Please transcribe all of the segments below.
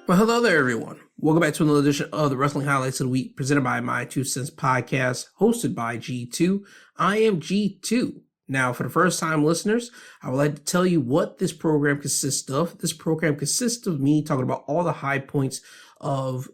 Well, hello there, everyone. Welcome back to another edition of the Wrestling Highlights of the Week, presented by My Two Cents Podcast, hosted by G2. I am G2. Now, for the first time listeners, I would like to tell you what this program consists of. This program consists of me talking about all the high points of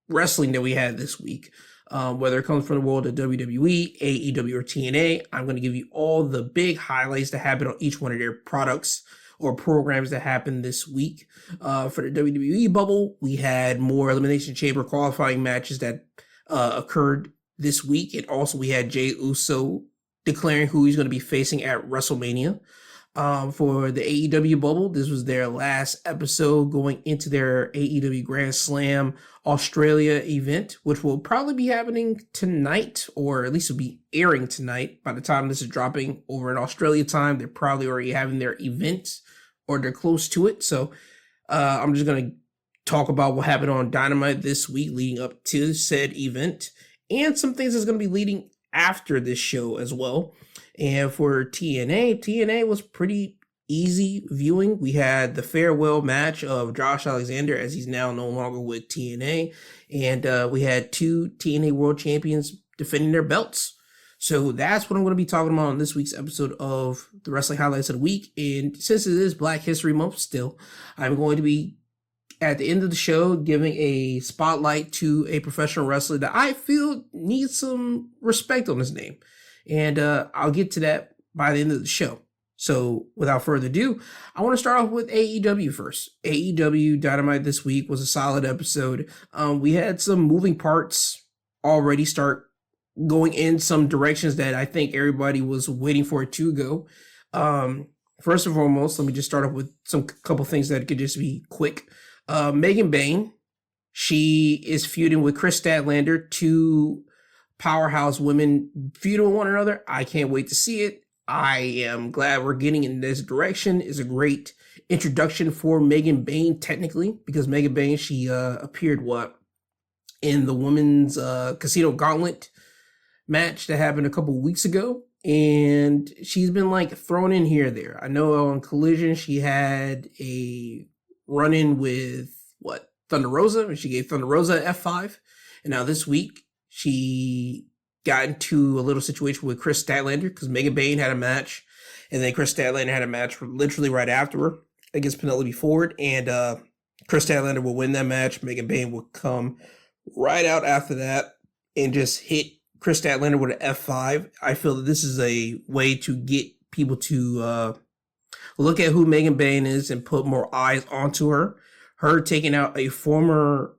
wrestling that we had this week. Whether it comes from the world of WWE, AEW, or TNA, I'm going to give you all the big highlights that happened on each one of their products or programs that happened this week. For the WWE bubble, we had more Elimination Chamber qualifying matches that occurred this week. And also we had Jey Uso declaring who he's going to be facing at WrestleMania. For the AEW bubble, this was their last episode going into their AEW Grand Slam Australia event, which will probably be happening tonight, or at least will be airing tonight. By the time this is dropping over in Australia time, they're probably already having their event, or they're close to it. So I'm just going to talk about what happened on Dynamite this week leading up to said event, and some things that's going to be leading after this show as well. And for TNA was pretty easy viewing. We had the farewell match of Josh Alexander, as he's now no longer with TNA. And we had two TNA World Champions defending their belts. So that's what I'm going to be talking about on this week's episode of the Wrestling Highlights of the Week. And since it is Black History Month still, I'm going to be, at the end of the show, giving a spotlight to a professional wrestler that I feel needs some respect on his name. And I'll get to that by the end of the show. So without further ado, I want to start off with AEW first. AEW Dynamite this week was a solid episode. We had some moving parts already start going in some directions that I think everybody was waiting for it to go. First and foremost, let me just start off with some couple things that could just be quick. Megan Bayne, she is feuding with Chris Statlander, two powerhouse women feuding with one another. I can't wait to see it. I am glad we're getting in this direction. It's a great introduction for Megan Bayne, technically, because Megan Bayne, she appeared in the women's Casino Gauntlet match that happened a couple weeks ago, and she's been thrown in here or there. I know on Collision she had a run-in with Thunder Rosa, and she gave Thunder Rosa an F5, and now this week she got into a little situation with Chris Statlander because Megan Bayne had a match, and then Chris Statlander had a match literally right after her against Penelope Ford, and Chris Statlander will win that match. Megan Bayne will come right out after that and just hit Chris Statlander with an F5. I feel that this is a way to get people to look at who Megan Bayne is and put more eyes onto her. Her taking out a former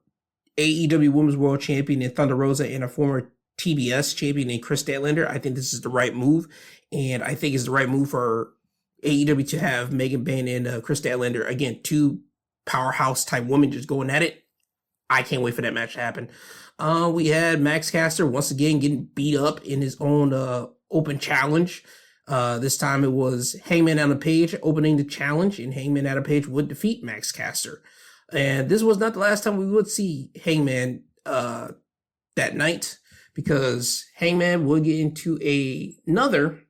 AEW Women's World Champion in Thunder Rosa and a former TBS champion named Chris Statlander. I think this is the right move, and I think it's the right move for AEW to have Megan Bayne and Chris Statlander, again, two powerhouse type women just going at it. I can't wait for that match to happen. We had Max Caster once again getting beat up in his own open challenge. This time it was Hangman Adam Page opening the challenge, and Hangman Adam Page would defeat Max Caster. And this was not the last time we would see Hangman that night, because Hangman would get into another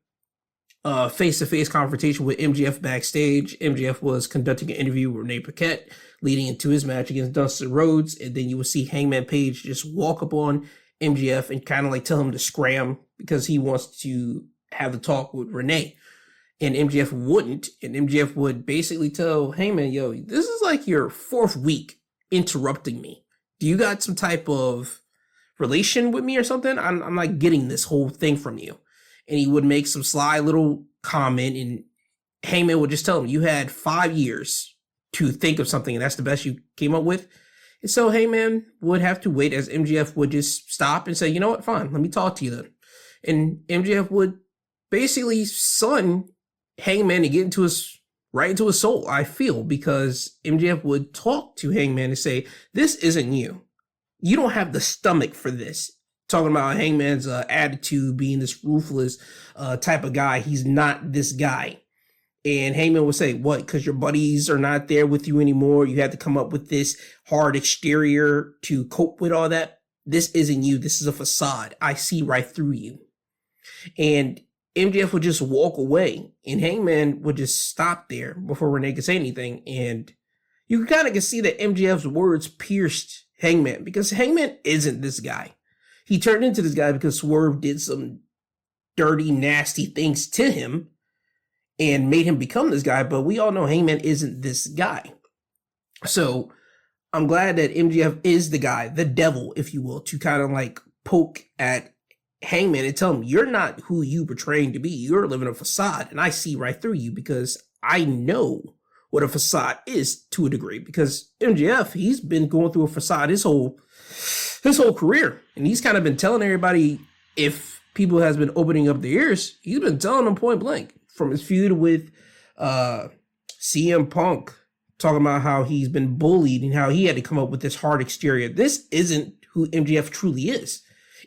face-to-face confrontation with MJF backstage. MJF was conducting an interview with Renee Paquette leading into his match against Dustin Rhodes, and then you would see Hangman Page just walk up on MJF and kind of tell him to scram because he wants to have the talk with Renee. And MJF wouldn't, and MJF would basically tell Hangman, yo, this is your fourth week interrupting me. Do you got some type of relation with me or something? I'm not getting this whole thing from you. And he would make some sly little comment, and Hangman would just tell him, you had 5 years to think of something, and that's the best you came up with. And so Hangman would have to wait, as MJF would just stop and say, you know what, fine, let me talk to you then. And MJF would basically son Hangman to get right into his soul, I feel, because MJF would talk to Hangman and say, this isn't you. You don't have the stomach for this. Talking about Hangman's attitude, being this ruthless type of guy. He's not this guy. And Hangman would say, what, because your buddies are not there with you anymore? You had to come up with this hard exterior to cope with all that? This isn't you. This is a facade. I see right through you. And MJF would just walk away, and Hangman would just stop there before Renee could say anything. And you kind of can see that MJF's words pierced Hangman, because Hangman isn't this guy. He turned into this guy because Swerve did some dirty, nasty things to him and made him become this guy, but we all know Hangman isn't this guy. So I'm glad that MJF is the guy, the devil, if you will, to kind of like poke at Hangman and tell him, you're not who you portraying to be. You're living a facade, and I see right through you because I know what a facade is to a degree, because MJF, he's been going through a facade his whole career, and he's kind of been telling everybody, if people has been opening up their ears, he's been telling them point blank, from his feud with CM Punk, talking about how he's been bullied and how he had to come up with this hard exterior. This isn't who MJF truly is.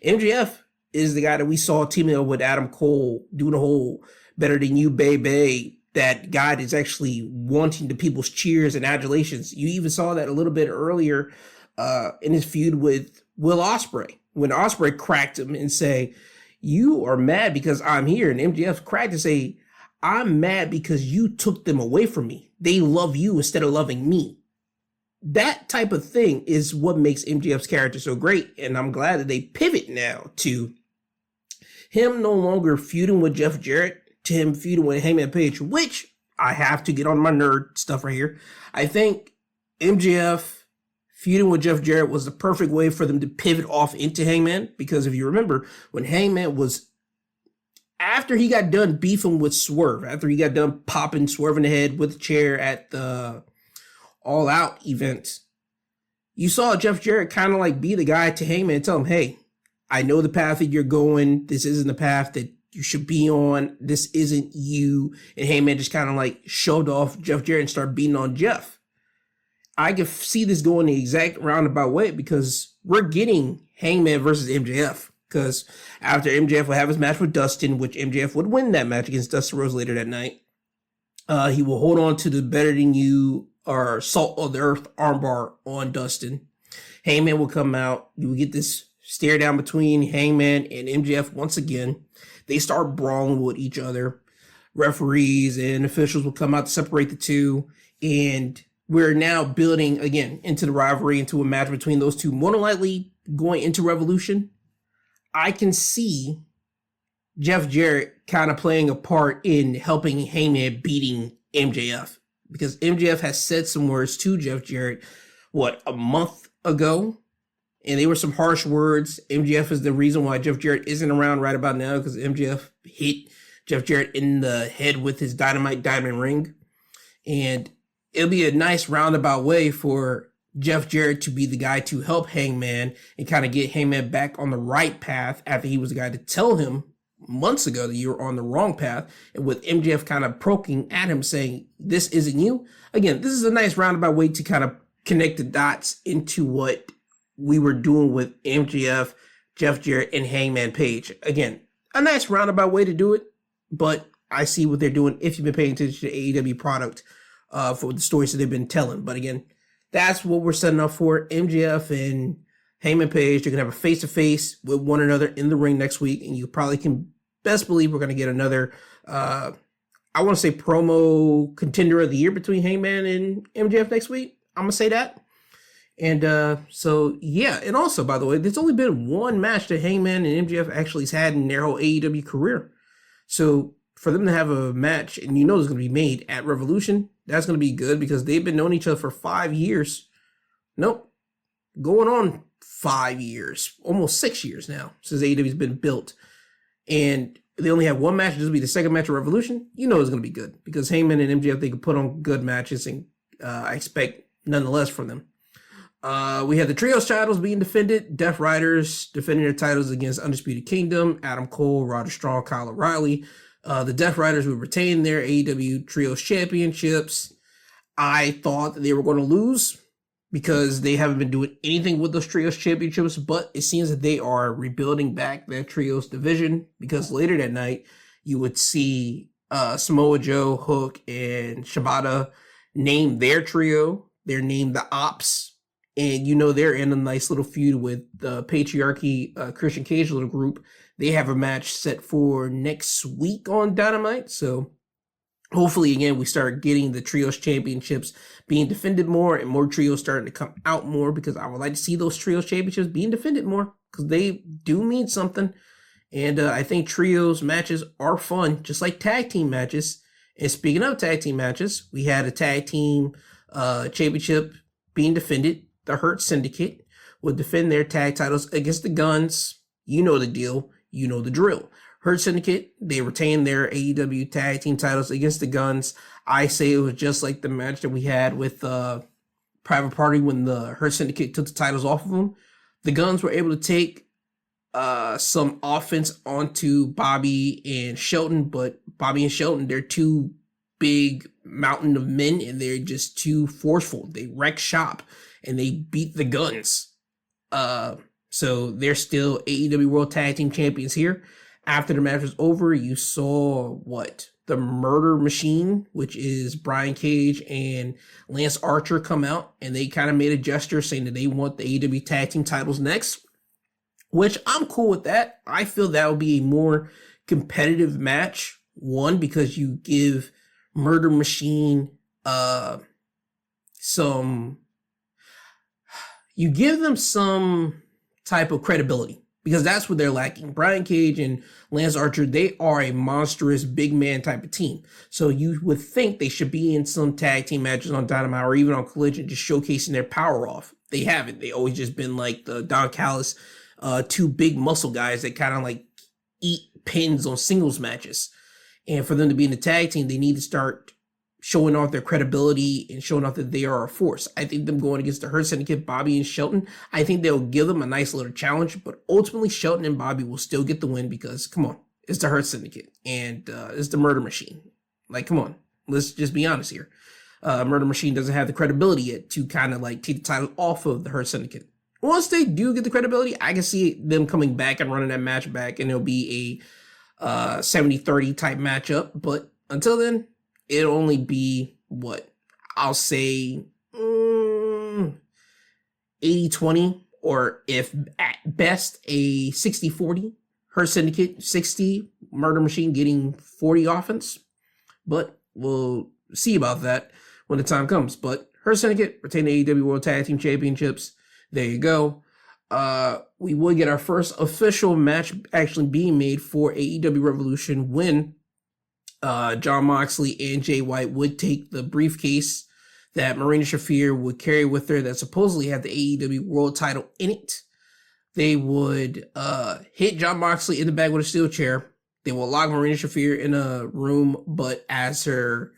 MJF is the guy that we saw teaming up with Adam Cole, doing a whole better than you, baby. That guy is actually wanting the people's cheers and adulations. You even saw that a little bit earlier in his feud with Will Ospreay, when Ospreay cracked him and say, you are mad because I'm here. And MJF cracked and say, I'm mad because you took them away from me. They love you instead of loving me. That type of thing is what makes MJF's character so great. And I'm glad that they pivot now to him no longer feuding with Jeff Jarrett, to him feuding with Hangman Page, which I have to get on my nerd stuff right here. I think MJF feuding with Jeff Jarrett was the perfect way for them to pivot off into Hangman, because if you remember, when Hangman was, after he got done beefing with Swerve, after he got done popping Swerve in the head with a chair at the All Out event, you saw Jeff Jarrett kind of like be the guy to Hangman and tell him, hey, I know the path that you're going. This isn't the path that you should be on. This isn't you. And Hangman just kind of like shoved off Jeff Jarrett and started beating on Jeff. I can see this going the exact roundabout way, because we're getting Hangman versus MJF. Because after MJF would have his match with Dustin, which MJF would win that match against Dustin Rhodes later that night, he will hold on to the better than you or salt of the earth armbar on Dustin. Hangman will come out. You will get this stare down between Hangman and MJF once again. They start brawling with each other. Referees and officials will come out to separate the two. And we're now building again into the rivalry, into a match between those two. More than likely going into Revolution. I can see Jeff Jarrett kind of playing a part in helping Hangman beating MJF, because MJF has said some words to Jeff Jarrett, a month ago? And they were some harsh words. MJF is the reason why Jeff Jarrett isn't around right about now, because MJF hit Jeff Jarrett in the head with his dynamite diamond ring. And it'll be a nice roundabout way for Jeff Jarrett to be the guy to help Hangman and kind of get Hangman back on the right path, after he was the guy to tell him months ago that you're on the wrong path. And with MJF kind of poking at him saying, this isn't you. Again, this is a nice roundabout way to kind of connect the dots into what we were doing with MJF, Jeff Jarrett, and Hangman Page. Again, a nice roundabout way to do it, but I see what they're doing if you've been paying attention to AEW product for the stories that they've been telling. But again, that's what we're setting up for. MJF and Hangman Page, they're going to have a face-to-face with one another in the ring next week, and you probably can best believe we're going to get another, I want to say, promo contender of the year between Hangman and MJF next week. I'm going to say that. And so, yeah. And also, by the way, there's only been one match that Hangman and MJF actually has had in their whole AEW career. So for them to have a match, and you know it's going to be made at Revolution, that's going to be good, because they've been knowing each other for 5 years. Nope. Going on 5 years, almost 6 years now, since AEW's been built. And they only have one match. This will be the second match of Revolution. You know it's going to be good, because Hangman and MJF, they can put on good matches, and I expect nonetheless from them. We have the Trios titles being defended. Death Riders defending their titles against Undisputed Kingdom, Adam Cole, Roderick Strong, Kyle O'Reilly. The Death Riders will retain their AEW Trios championships. I thought that they were going to lose, because they haven't been doing anything with those Trios championships, but it seems that they are rebuilding back their Trios division, because later that night you would see Samoa Joe, Hook, and Shibata name their trio. They're named the Ops. And you know they're in a nice little feud with the Patriarchy Christian Cage little group. They have a match set for next week on Dynamite. So hopefully, again, we start getting the trios championships being defended more and more trios starting to come out more, because I would like to see those trios championships being defended more because they do mean something. And I think trios matches are fun, just like tag team matches. And speaking of tag team matches, we had a tag team championship being defended. The Hurt Syndicate would defend their tag titles against the Guns. You know the deal. You know the drill. Hurt Syndicate, they retained their AEW tag team titles against the Guns. I say it was just like the match that we had with Private Party when the Hurt Syndicate took the titles off of them. The Guns were able to take some offense onto Bobby and Shelton, but Bobby and Shelton, they're too big mountain of men and they're just too forceful. They wreck shop and they beat the Guns. So they're still AEW World Tag Team Champions here. After the match was over, you saw the Murder Machine, which is Brian Cage and Lance Archer, come out, and they kind of made a gesture saying that they want the AEW Tag Team titles next, which I'm cool with that. I feel that would be a more competitive match. One, because you give Murder Machine you give them some type of credibility, because that's what they're lacking. Brian Cage and Lance Archer, they are a monstrous big man type of team. So you would think they should be in some tag team matches on Dynamite or even on Collision, just showcasing their power off. They haven't. They always just been like the Don Callis, two big muscle guys that kind of like eat pins on singles matches. And for them to be in the tag team, they need to start showing off their credibility and showing off that they are a force. I think them going against the Hurt Syndicate, Bobby and Shelton, I think they'll give them a nice little challenge, but ultimately Shelton and Bobby will still get the win because, come on, it's the Hurt Syndicate and it's the Murder Machine. Like, come on, let's just be honest here. Murder Machine doesn't have the credibility yet to kind of like take the title off of the Hurt Syndicate. Once they do get the credibility, I can see them coming back and running that match back, and it'll be a 70-30 type matchup. But until then, it'll only be I'll say 80-20, or if at best a 60-40. Hurt Syndicate 60, Murder Machine getting 40 offense. But we'll see about that when the time comes. But Hurt Syndicate retain the AEW World Tag Team Championships. There you go. We will get our first official match actually being made for AEW Revolution when Jon Moxley and Jay White would take the briefcase that Marina Shafir would carry with her that supposedly had the AEW World title in it. They would hit Jon Moxley in the back with a steel chair. They will lock Marina Shafir in a room, but as her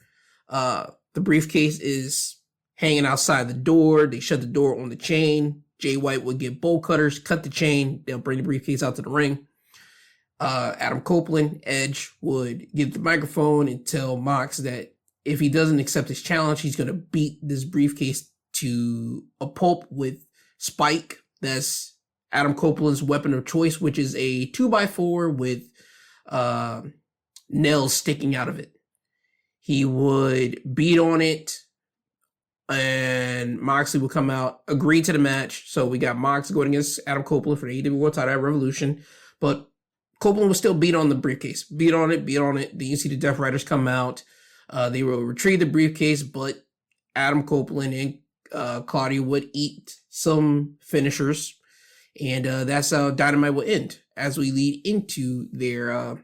the briefcase is hanging outside the door, they shut the door on the chain. Jay White would get bolt cutters, cut the chain. They'll bring the briefcase out to the ring. Adam Copeland, Edge, would get the microphone and tell Mox that if he doesn't accept his challenge, he's going to beat this briefcase to a pulp with Spike. That's Adam Copeland's weapon of choice, which is a 2x4 with nails sticking out of it. He would beat on it, and Moxley would come out, agree to the match. So we got Mox going against Adam Copeland for the AEW World title at Revolution, but Copeland will still beat on the briefcase. Beat on it. Then you see the Death Riders come out. They will retrieve the briefcase, but Adam Copeland and Claudia would eat some finishers. And that's how Dynamite will end as we lead into their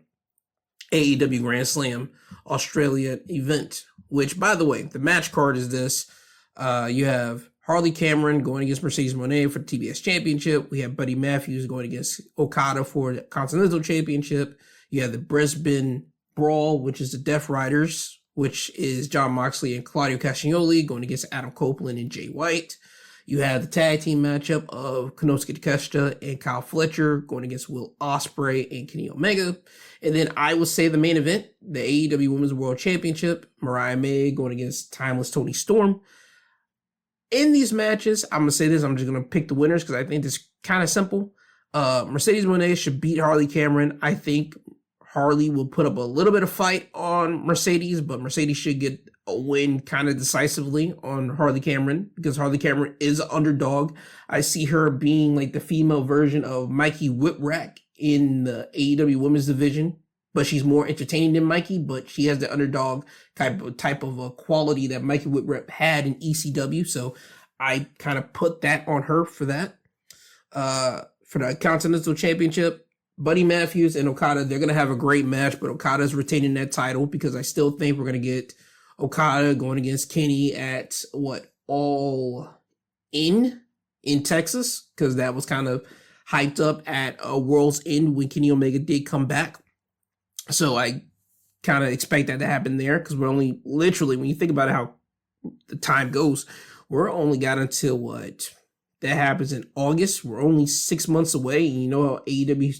AEW Grand Slam Australia event. Which, by the way, the match card is this. You have Harley Cameron going against Mercedes Moné for the TBS Championship. We have Buddy Matthews going against Okada for the Continental Championship. You have the Brisbane Brawl, which is the Death Riders, which is Jon Moxley and Claudio Castagnoli going against Adam Copeland and Jay White. You have the tag team matchup of Konosuke Takeshita and Kyle Fletcher going against Will Ospreay and Kenny Omega. And then I would say the main event, the AEW Women's World Championship, Mariah May going against Timeless Toni Storm. In these matches, I'm going to say this, I'm just going to pick the winners because I think this is kind of simple. Mercedes Moné should beat Harley Cameron. I think Harley will put up a little bit of fight on Mercedes, but Mercedes should get a win kind of decisively on Harley Cameron because Harley Cameron is an underdog. I see her being like the female version of Mikey Whipwreck in the AEW Women's Division but she's more entertaining than Mikey, but she has the underdog type of a quality that Mikey Whipwreck had in ECW. So I kind of put that on her for that. For the Continental Championship, Buddy Matthews and Okada, they're going to have a great match, but Okada's retaining that title because I still think we're going to get Okada going against Kenny at All In Texas, because that was kind of hyped up at World's End when Kenny Omega did come back. So I kind of expect that to happen there, because we're only literally, when you think about how the time goes, we're only got until that happens in August. We're only 6 months away, and you know how AEW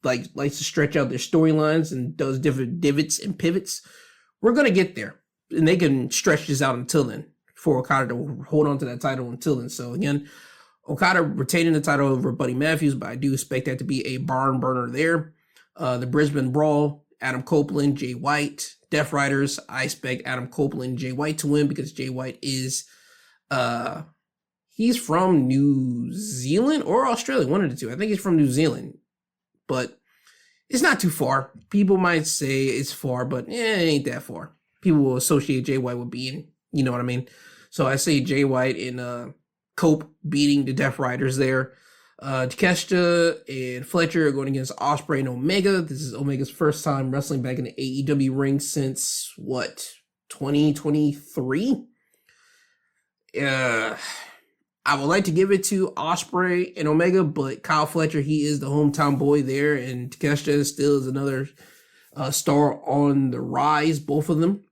likes to stretch out their storylines and does different divots and pivots. We're gonna get there, and they can stretch this out until then for Okada to hold on to that title until then. So again, Okada retaining the title over Buddy Matthews, but I do expect that to be a barn burner there. The Brisbane Brawl, Adam Copeland, Jay White, Death Riders. I expect Adam Copeland and Jay White to win because Jay White is he's from New Zealand or Australia, one of the two. I think he's from New Zealand, but it's not too far. People might say it's far, but it ain't that far. People will associate Jay White with being, you know what I mean? So I say Jay White and Cope beating the Death Riders there. Takeshita and Fletcher are going against Ospreay and Omega. This is Omega's first time wrestling back in the AEW ring since 2023? I would like to give it to Ospreay and Omega, but Kyle Fletcher, he is the hometown boy there, and Takeshita still is another star on the rise, both of them.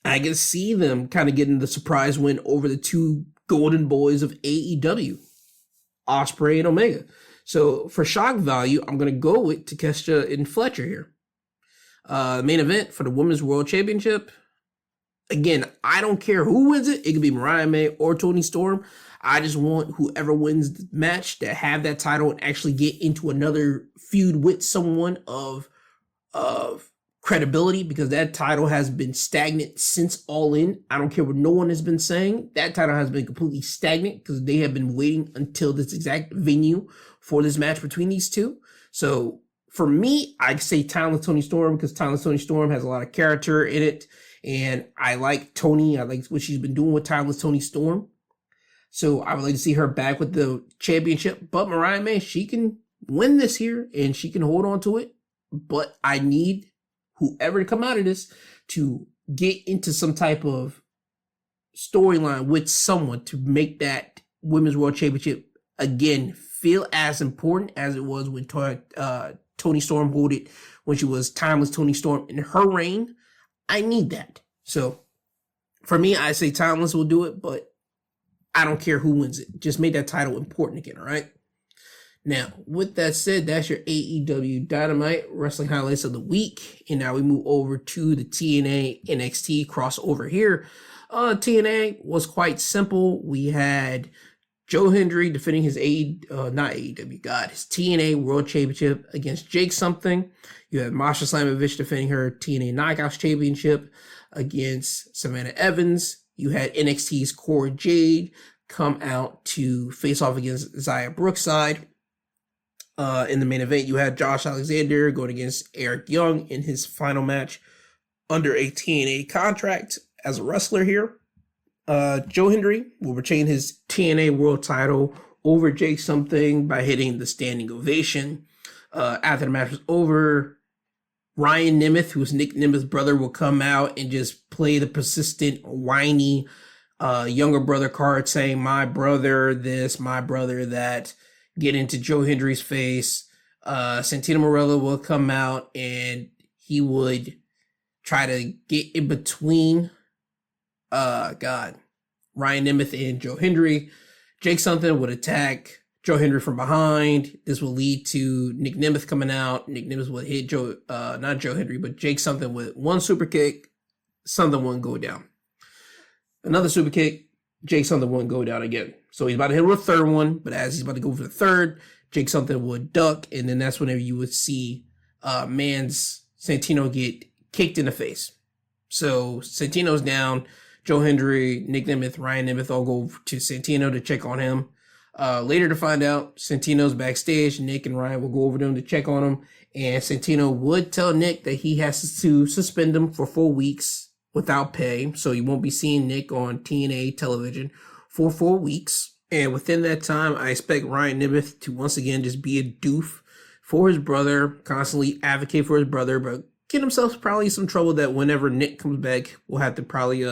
I can see them kind of getting the surprise win over the two golden boys of AEW, Ospreay and Omega. So for shock value, I'm going to go with Takeshita and Fletcher here. Main event for the Women's World Championship. Again, I don't care who wins it. It could be Mariah May or Toni Storm. I just want whoever wins the match to have that title and actually get into another feud with someone of credibility, because that title has been stagnant since All In. I don't care what no one has been saying. That title has been completely stagnant because they have been waiting until this exact venue for this match between these two. So for me, I'd say Timeless Toni Storm, because Timeless Toni Storm has a lot of character in it. And I like Toni. I like what she's been doing with Timeless Toni Storm. So I would like to see her back with the championship. But Mariah May, she can win this here and she can hold on to it. But I need whoever to come out of this to get into some type of storyline with someone to make that Women's World Championship again feel as important as it was when Toni Storm held it when she was Timeless Toni Storm in her reign. I need that. So for me, I say Timeless will do it, but I don't care who wins it. Just make that title important again, all right? Now, with that said, that's your AEW Dynamite Wrestling Highlights of the Week. And now we move over to the TNA NXT crossover here. TNA was quite simple. We had Joe Hendry defending his his TNA World Championship against Jake Something. You had Masha Slamovich defending her TNA Knockouts Championship against Savannah Evans. You had NXT's Cora Jade come out to face off against Xia Brookside. In the main event, you had Josh Alexander going against Eric Young in his final match under a TNA contract as a wrestler here. Joe Hendry will retain his TNA World title over Jake Something by hitting the standing ovation. After the match was over, Ryan Nemeth, who's Nick Nemeth's brother, will come out and just play the persistent, whiny younger brother card, saying, my brother this, my brother that, get into Joe Hendry's face. Santino Marella will come out and he would try to get in between Ryan Nemeth and Joe Hendry. Jake Something would attack Joe Hendry from behind. This will lead to Nick Nemeth coming out. Nick Nemeth would hit not Joe Hendry, but Jake Something with one super kick. Something wouldn't go down. Another super kick. Jake Something wouldn't go down again. So he's about to hit with a third one, but as he's about to go for the third, Jake Something would duck, and then that's whenever you would see Santino get kicked in the face. So Santino's down. Joe Hendry, Nick Nemeth, Ryan Nemeth all go to Santino to check on him. Later to find out, Santino's backstage. Nick and Ryan will go over them to check on him. And Santino would tell Nick that he has to suspend him for 4 weeks without pay. So you won't be seeing Nick on TNA television for 4 weeks. And within that time, I expect Ryan Nemeth to once again just be a doof for his brother, constantly advocate for his brother, but get himself probably some trouble that whenever Nick comes back, we'll have to probably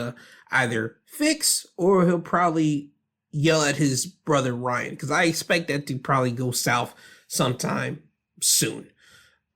either fix, or he'll probably yell at his brother Ryan, because I expect that to probably go south sometime soon.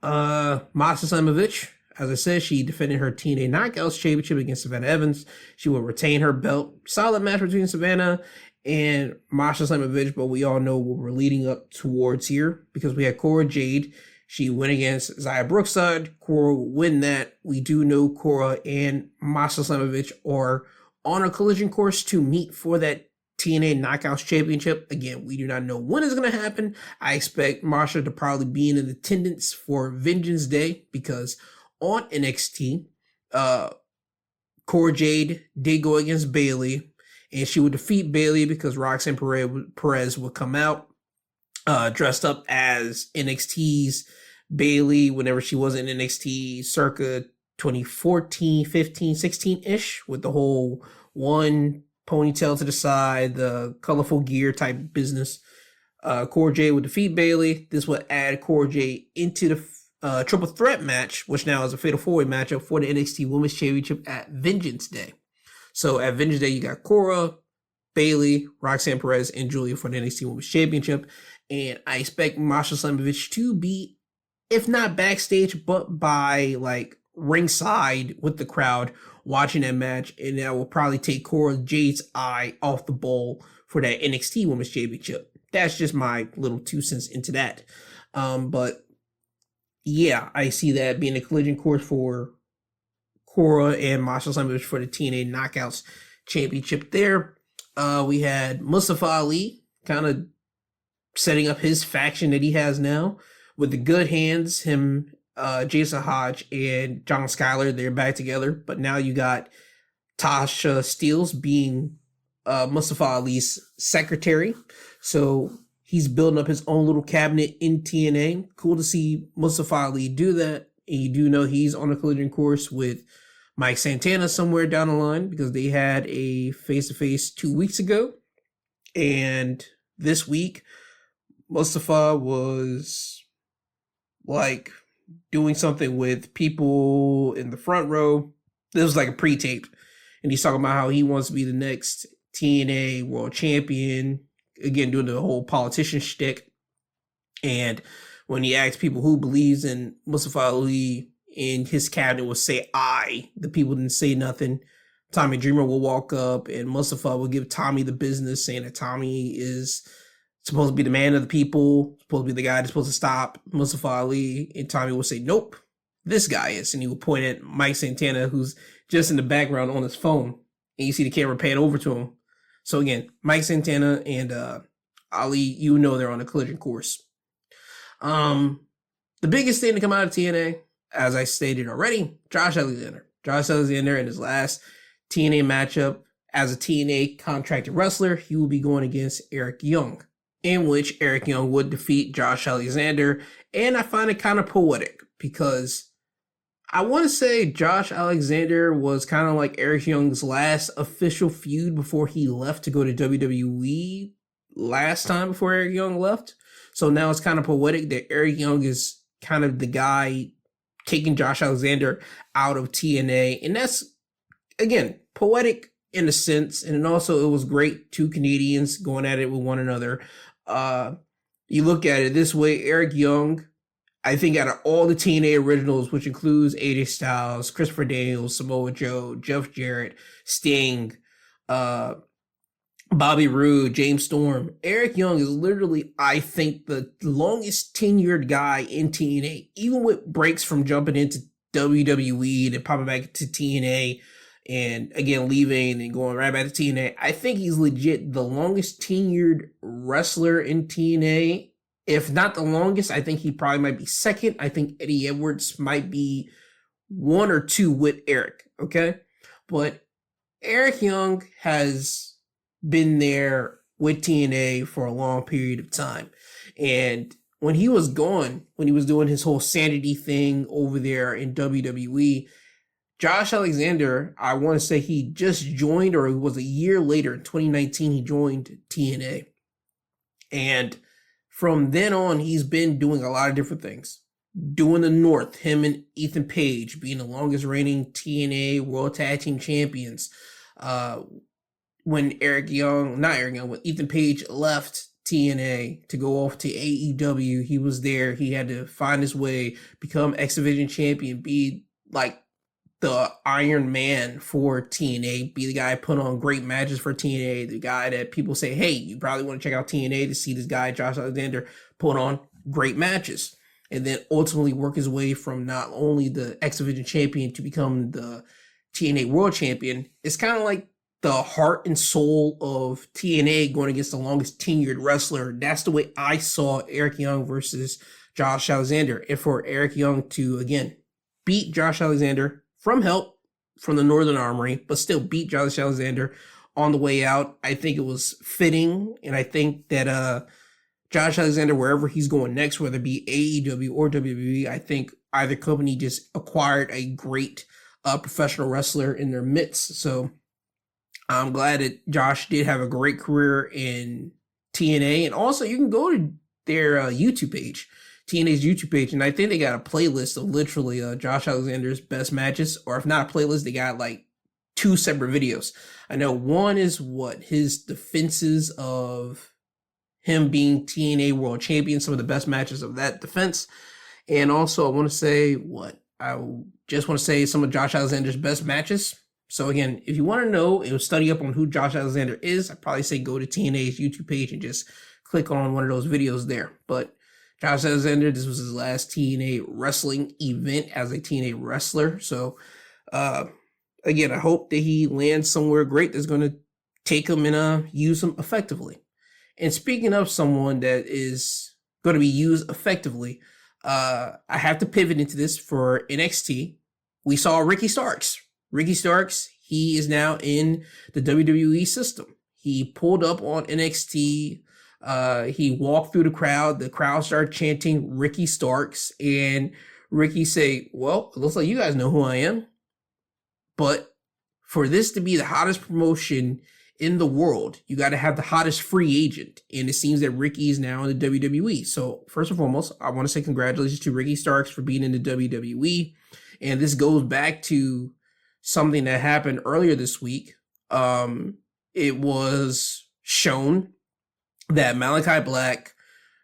Masha Slamovich, as I said, she defended her TNA Knockouts Championship against Savannah Evans. She will retain her belt. Solid match between Savannah and Masha Slamovich, but we all know what we're leading up towards here, because we had Cora Jade. She went against Xia Brookside. Cora will win that. We do know Cora and Masha Slamovich are on a collision course to meet for that TNA Knockouts Championship. Again, we do not know when it's going to happen. I expect Masha to probably be in attendance for Vengeance Day, because on NXT, Cora Jade did go against Bayley, and she would defeat Bayley because Roxanne Perez would come out dressed up as NXT's Bayley whenever she was in NXT circa 2014, 15, 16-ish, with the whole one ponytail to the side, the colorful gear type business. Cora Jade would defeat Bayley. This would add Cora Jade into the triple threat match, which now is a fatal 4-way matchup for the NXT Women's Championship at Vengeance Day. So at Vengeance Day, you got Cora, Bayley, Roxanne Perez, and Julia for the NXT Women's Championship. And I expect Masha Slamovich to be, if not backstage, but by like ringside with the crowd watching that match. And that will probably take Cora Jade's eye off the ball for that NXT Women's Championship. That's just my little 2 cents into that. But yeah, I see that being a collision course for Cora and Masha Slamovich for the TNA Knockouts Championship there. We had Mustafa Ali kind of setting up his faction that he has now with the Good Hands, him, Jason Hodge, and John Skyler. They're back together, but now you got Tasha Steeles being Mustafa Ali's secretary. So he's building up his own little cabinet in TNA. Cool to see Mustafa Ali do that. And you do know he's on a collision course with Mike Santana somewhere down the line, because they had a face-to-face 2 weeks ago. And this week, Mustafa was like doing something with people in the front row. This was like a pre-tape. And he's talking about how he wants to be the next TNA world champion. Again, doing the whole politician shtick. And when he asked people who believes in Mustafa Ali, in his cabinet would say I. The people didn't say nothing. Tommy Dreamer will walk up and Mustafa will give Tommy the business, saying that Tommy is supposed to be the man of the people, supposed to be the guy that's supposed to stop Mustafa Ali. And Tommy will say, nope, this guy is. And he will point at Mike Santana, who's just in the background on his phone. And you see the camera pan over to him. So again, Mike Santana and Ali, you know they're on a collision course. The biggest thing to come out of TNA, as I stated already, Josh Alexander. Josh Alexander in his last TNA matchup as a TNA contracted wrestler, he will be going against Eric Young, in which Eric Young would defeat Josh Alexander. And I find it kind of poetic, because I want to say Josh Alexander was kind of like Eric Young's last official feud before he left to go to WWE last time before Eric Young left. So now it's kind of poetic that Eric Young is kind of the guy taking Josh Alexander out of TNA. And that's, again, poetic in a sense. And also it was great, two Canadians going at it with one another. You look at it this way, Eric Young, I think out of all the TNA originals, which includes AJ Styles, Christopher Daniels, Samoa Joe, Jeff Jarrett, Sting, Bobby Roode, James Storm, Eric Young is literally, I think, the longest tenured guy in TNA, even with breaks from jumping into WWE and popping back to TNA and again leaving and going right back to TNA. I think he's legit the longest tenured wrestler in TNA. If not the longest, I think he probably might be second. I think Eddie Edwards might be 1 or 2 with Eric, okay? But Eric Young has been there with TNA for a long period of time. And when he was gone, when he was doing his whole sanity thing over there in WWE, Josh Alexander, I want to say he just joined, or it was a year later in 2019, he joined TNA. And from then on, he's been doing a lot of different things. Doing the North, him and Ethan Page being the longest reigning TNA World Tag Team Champions. When when Ethan Page left TNA to go off to AEW, he was there. He had to find his way, become X Division champion, be like the Iron Man for TNA, be the guy put on great matches for TNA, the guy that people say, hey, you probably want to check out TNA to see this guy, Josh Alexander, put on great matches. And then ultimately work his way from not only the X Division champion to become the TNA World Champion. It's kind of like the heart and soul of TNA going against the longest tenured wrestler. That's the way I saw Eric Young versus Josh Alexander. And for Eric Young to, again, beat Josh Alexander from help from the Northern Armory, but still beat Josh Alexander on the way out, I think it was fitting. And I think that Josh Alexander, wherever he's going next, whether it be AEW or WWE, I think either company just acquired a great professional wrestler in their midst. So I'm glad that Josh did have a great career in TNA. And also, you can go to their YouTube page, TNA's YouTube page, and I think they got a playlist of literally Josh Alexander's best matches. Or if not a playlist, they got like 2 separate videos. I know one is his defenses of him being TNA World Champion, some of the best matches of that defense. And also, I want to say some of Josh Alexander's best matches. So again, if you want to know and study up on who Josh Alexander is, I'd probably say go to TNA's YouTube page and just click on one of those videos there. But Josh Alexander, this was his last TNA wrestling event as a TNA wrestler. So again, I hope that he lands somewhere great that's going to take him and use him effectively. And speaking of someone that is going to be used effectively, I have to pivot into this for NXT. We saw Ricky Starks. Ricky Starks, he is now in the WWE system. He pulled up on NXT. He walked through the crowd started chanting Ricky Starks, and Ricky say, well, it looks like you guys know who I am. But for this to be the hottest promotion in the world, you got to have the hottest free agent. And it seems that Ricky is now in the WWE. So first and foremost, I want to say congratulations to Ricky Starks for being in the WWE. And this goes back to something that happened earlier this week. It was shown that Malachi Black,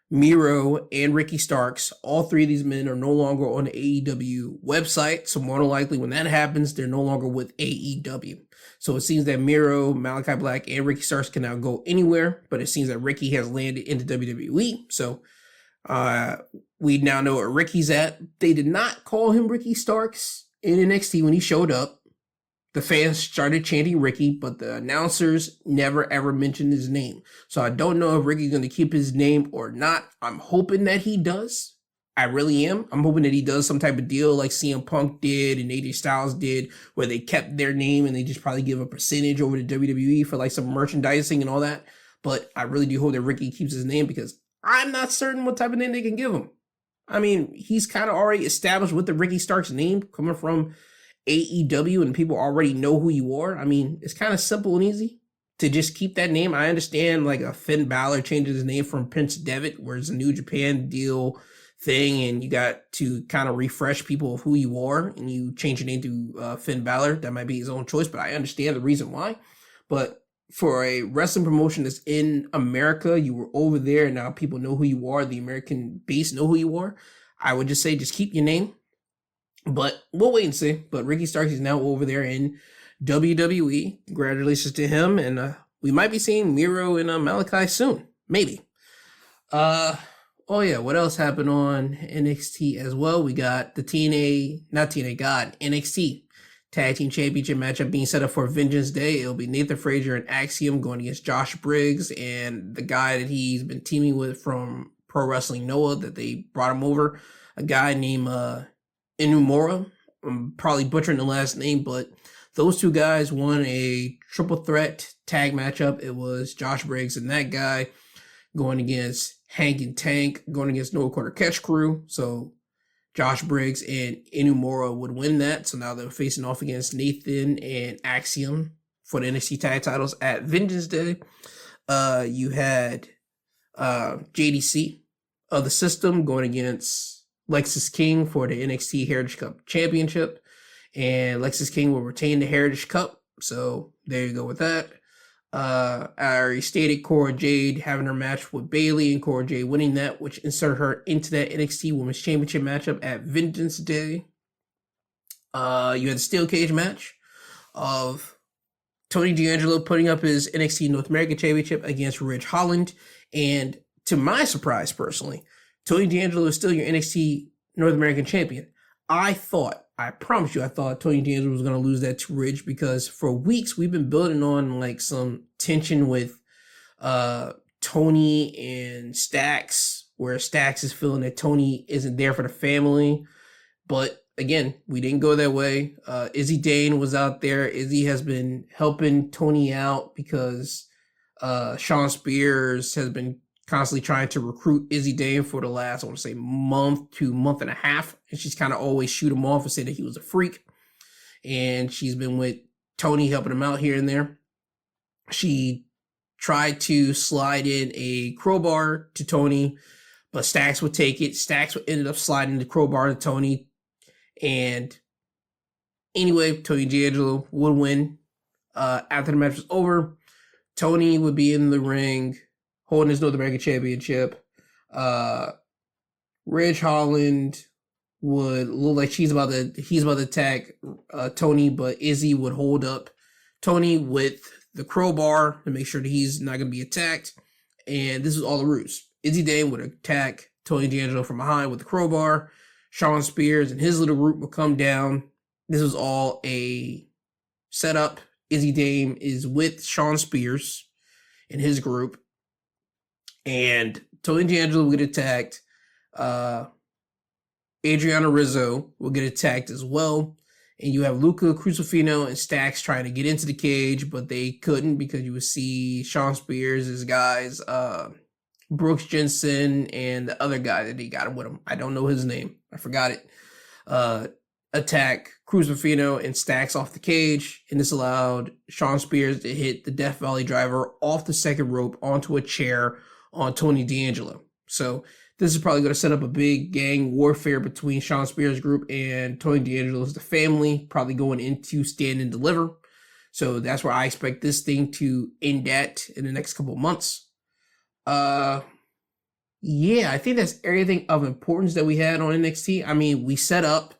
Miro, and Ricky Starks, all 3 of these men are no longer on the AEW website. So more than likely when that happens, they're no longer with AEW. So it seems that Miro, Malachi Black, and Ricky Starks can now go anywhere, but it seems that Ricky has landed into WWE. So we now know where Ricky's at. They did not call him Ricky Starks in NXT when he showed up. The fans started chanting Ricky, but the announcers never ever mentioned his name. So I don't know if Ricky's going to keep his name or not. I'm hoping that he does. I really am. I'm hoping that he does some type of deal like CM Punk did and AJ Styles did, where they kept their name and they just probably give a percentage over to WWE for like some merchandising and all that. But I really do hope that Ricky keeps his name, because I'm not certain what type of name they can give him. I mean, he's kind of already established with the Ricky Starks name coming from AEW, and people already know who you are. I mean, it's kind of simple and easy to just keep that name. I understand like a Finn Balor changes his name from Prince Devitt, where it's a New Japan deal thing, and you got to kind of refresh people of who you are, and you change your name to Finn Balor. That might be his own choice, but I understand the reason why. But for a wrestling promotion that's in America, you were over there, and now people know who you are. The American base know who you are. I would just say just keep your name. But we'll wait and see. But Ricky Starks is now over there in WWE. Congratulations to him. And we might be seeing Miro and Malachi soon. Maybe. Oh yeah, what else happened on NXT as well? We got the NXT Tag Team Championship matchup being set up for Vengeance Day. It'll be Nathan Frazier and Axiom going against Josh Briggs and the guy that he's been teaming with from Pro Wrestling Noah, that they brought him over. A guy named Inumura. I'm probably butchering the last name, but those two guys won a triple threat tag matchup. It was Josh Briggs and that guy going against Hank and Tank, going against No Quarter Catch Crew. So Josh Briggs and Inumura would win that. So now they're facing off against Nathan and Axiom for the NXT tag titles at Vengeance Day. You had JDC of the System going against Lexis King for the NXT Heritage Cup Championship. And Lexis King will retain the Heritage Cup. So there you go with that. I already stated Cora Jade having her match with Bayley and Cora Jade winning that, which inserted her into that NXT Women's Championship matchup at Vengeance Day. You had the steel cage match of Tony D'Angelo putting up his NXT North American Championship against Ridge Holland. And to my surprise, personally, Tony D'Angelo is still your NXT North American Champion. I promise you, I thought Tony D'Angelo was going to lose that to Ridge, because for weeks we've been building on like some tension with Tony and Stax, where Stax is feeling that Tony isn't there for the family. But again, we didn't go that way. Izzy Dane was out there. Izzy has been helping Tony out because Sean Spears has been constantly trying to recruit Izzy Dane for the last, I want to say, month to month and a half. And she's kind of always shoot him off and say that he was a freak. And she's been with Tony, helping him out here and there. She tried to slide in a crowbar to Tony, but Stax would take it. Stax ended up sliding the crowbar to Tony. And anyway, Tony D'Angelo would win. After the match was over, Tony would be in the ring holding his North American Championship. Ridge Holland would look like he's about to attack Tony, but Izzy would hold up Tony with the crowbar to make sure that he's not going to be attacked. And this was all the ruse. Izzy Dane would attack Tony D'Angelo from behind with the crowbar. Sean Spears and his little group would come down. This was all a setup. Izzy Dane is with Sean Spears and his group. And Tony D'Angelo will get attacked. Adriana Rizzo will get attacked as well. And you have Luca Crucifino and Stax trying to get into the cage, but they couldn't, because you would see Sean Spears, his guys, Brooks Jensen, and the other guy that he got him with him. I don't know his name. I forgot it. Attack Crucifino and Stax off the cage. And this allowed Sean Spears to hit the Death Valley Driver off the second rope onto a chair on Tony D'Angelo. So this is probably going to set up a big gang warfare between Sean Spears' group and Tony D'Angelo's the family, probably going into Stand and Deliver. So that's where I expect this thing to end at in the next couple of months. Yeah, I think that's everything of importance that we had on NXT. I mean, we set up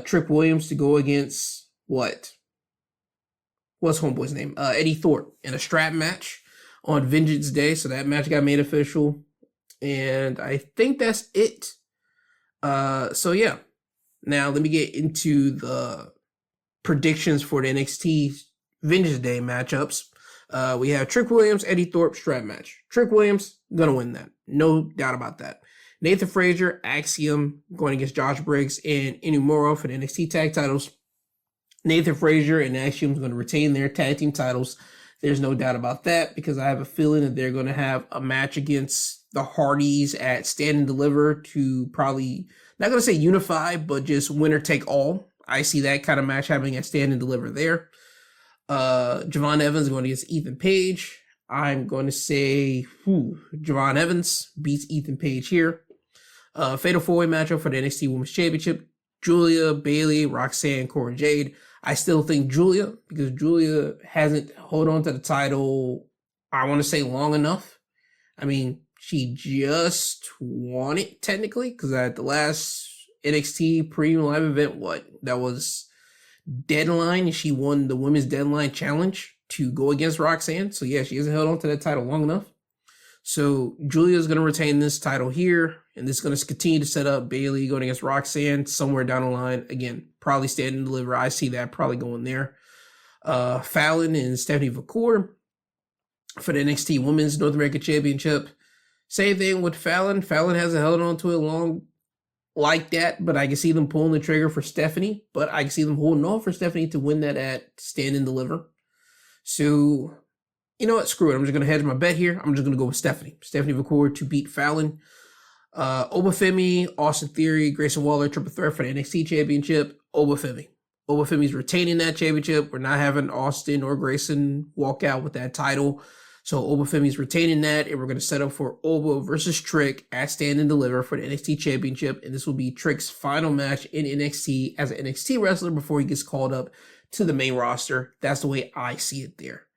Trick Williams to go against what's homeboy's name? Eddie Thorpe in a strap match on Vengeance Day. So that match got made official. And I think that's it. So yeah. Now let me get into the predictions for the NXT Vengeance Day matchups. We have Trick Williams, Eddie Thorpe strap match. Trick Williams gonna win that, no doubt about that. Nathan Frazier, Axiom going against Josh Briggs and Inumura for the NXT tag titles. Nathan Frazier and Axiom is going to retain their tag team titles. There's no doubt about that, because I have a feeling that they're going to have a match against the Hardys at Stand and Deliver to probably, not going to say unify, but just winner take all. I see that kind of match happening at Stand and Deliver there. Javon Evans going against Ethan Page. I'm going to say Javon Evans beats Ethan Page here. Fatal 4-way matchup for the NXT Women's Championship. Julia, Bayley, Roxanne, Cora Jade. I still think Julia, because Julia hasn't held on to the title, I want to say, long enough. I mean, she just won it technically, because at the last NXT Premium Live event, that was Deadline, she won the Women's Deadline Challenge to go against Roxanne. So yeah, she hasn't held on to that title long enough. So Julia's going to retain this title here, and this is going to continue to set up Bayley going against Roxanne somewhere down the line. Again, probably Stand and Deliver. I see that probably going there. Fallon and Stephanie McCool for the NXT Women's North American Championship. Same thing with Fallon. Fallon hasn't held on to it long like that, but I can see them pulling the trigger for Stephanie, but I can see them holding off for Stephanie to win that at Stand and Deliver. So, you know what? Screw it. I'm just going to hedge my bet here. I'm just going to go with Stephanie. Stephanie McCord to beat Fallon. Obafemi, Austin Theory, Grayson Waller, triple threat for the NXT Championship. Obafemi. Obafemi's retaining that championship. We're not having Austin or Grayson walk out with that title. So Obafemi's retaining that, and we're going to set up for Oba versus Trick at Stand and Deliver for the NXT Championship. And this will be Trick's final match in NXT as an NXT wrestler before he gets called up to the main roster. That's the way I see it there.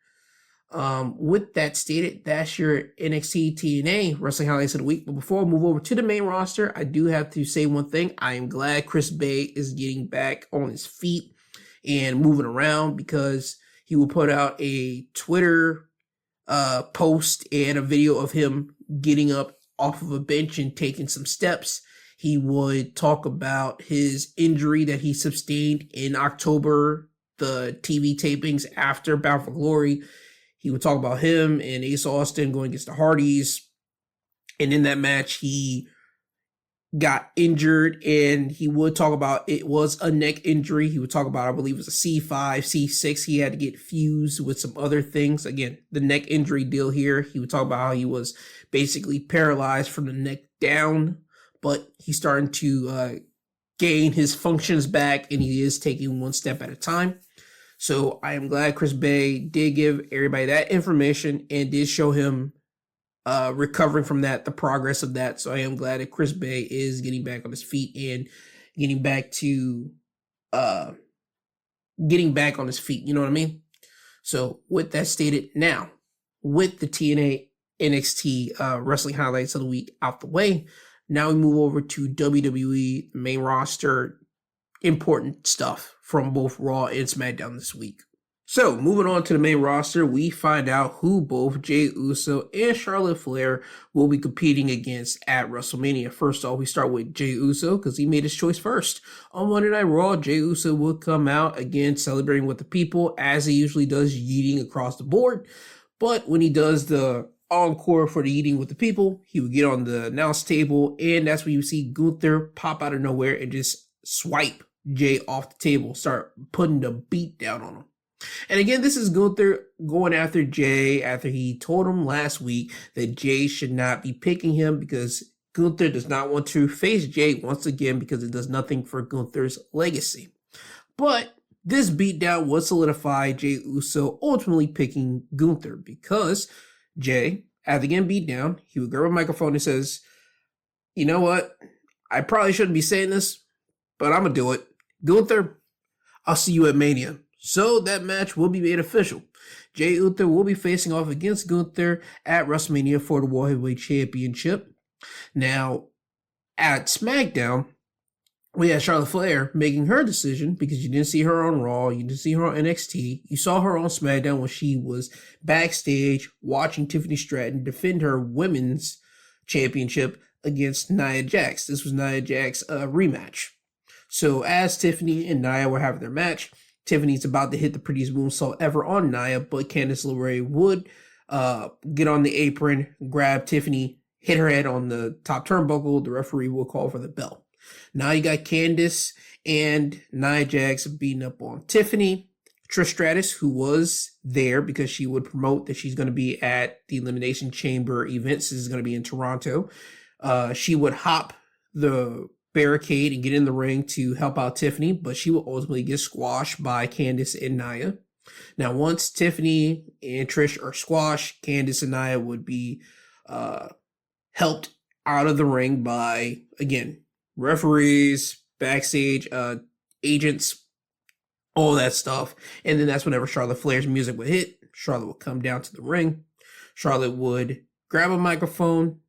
With that stated, that's your NXT TNA Wrestling Highlights of the Week. But before I move over to the main roster, I do have to say one thing. I am glad Chris Bay is getting back on his feet and moving around, because he will put out a Twitter post and a video of him getting up off of a bench and taking some steps. He would talk about his injury that he sustained in October, the TV tapings after Bound for Glory. He would talk about him and Ace Austin going against the Hardys. And in that match, he got injured, and he would talk about it was a neck injury. He would talk about, I believe it was a C5, C6. He had to get fused with some other things. Again, the neck injury deal here. He would talk about how he was basically paralyzed from the neck down, but he's starting to gain his functions back, and he is taking one step at a time. So I am glad Chris Bay did give everybody that information and did show him recovering from that, the progress of that. So I am glad that Chris Bay is getting back on his feet and getting back on his feet. You know what I mean? So with that stated, now with the TNA NXT Wrestling Highlights of the Week out the way, now we move over to WWE Main Roster important stuff from both Raw and SmackDown this week. So, moving on to the main roster, we find out who both Jey Uso and Charlotte Flair will be competing against at WrestleMania. First off, we start with Jey Uso because he made his choice first. On Monday Night Raw, Jey Uso will come out again celebrating with the people, as he usually does, yeeting across the board. But when he does the encore for the eating with the people, he would get on the announce table, and that's when you see Gunther pop out of nowhere and just swipe Jey off the table, start putting the beat down on him. And again, this is Gunther going after Jey after he told him last week that Jey should not be picking him, because Gunther does not want to face Jey once again because it does nothing for Gunther's legacy. But this beatdown would solidify Jey Uso ultimately picking Gunther, because Jey, after getting beat down, he would grab a microphone and says, "You know what? I probably shouldn't be saying this, but I'm going to do it. Gunther, I'll see you at Mania." So that match will be made official. Jey Uso will be facing off against Gunther at WrestleMania for the World Heavyweight Championship. Now, at SmackDown, we had Charlotte Flair making her decision, because you didn't see her on Raw, you didn't see her on NXT. You saw her on SmackDown when she was backstage watching Tiffany Stratton defend her women's championship against Nia Jax. This was Nia Jax's rematch. So as Tiffany and Nia were having their match, Tiffany's about to hit the prettiest moonsault ever on Nia, but Candice LeRae would get on the apron, grab Tiffany, hit her head on the top turnbuckle. The referee will call for the bell. Now you got Candice and Nia Jax beating up on Tiffany. Trish Stratus, who was there because she would promote that she's going to be at the Elimination Chamber events. This is going to be in Toronto. She would hop the barricade and get in the ring to help out Tiffany, but she will ultimately get squashed by Candice and Nia. Now, once Tiffany and Trish are squashed, Candice and Nia would be helped out of the ring by, again, referees, backstage agents, all that stuff. And then that's whenever Charlotte Flair's music would hit. Charlotte would come down to the ring. Charlotte would grab a microphone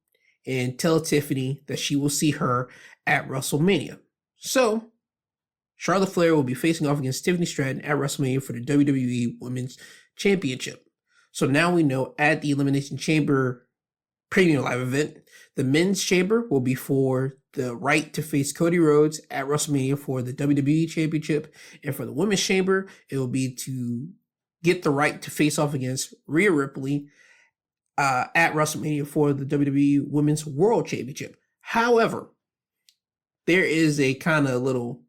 and tell Tiffany that she will see her at WrestleMania. So, Charlotte Flair will be facing off against Tiffany Stratton at WrestleMania for the WWE Women's Championship. So now we know at the Elimination Chamber Premium Live event, the men's chamber will be for the right to face Cody Rhodes at WrestleMania for the WWE Championship. And for the women's chamber, it will be to get the right to face off against Rhea Ripley at WrestleMania for the WWE Women's World Championship. However, there is a kind of little,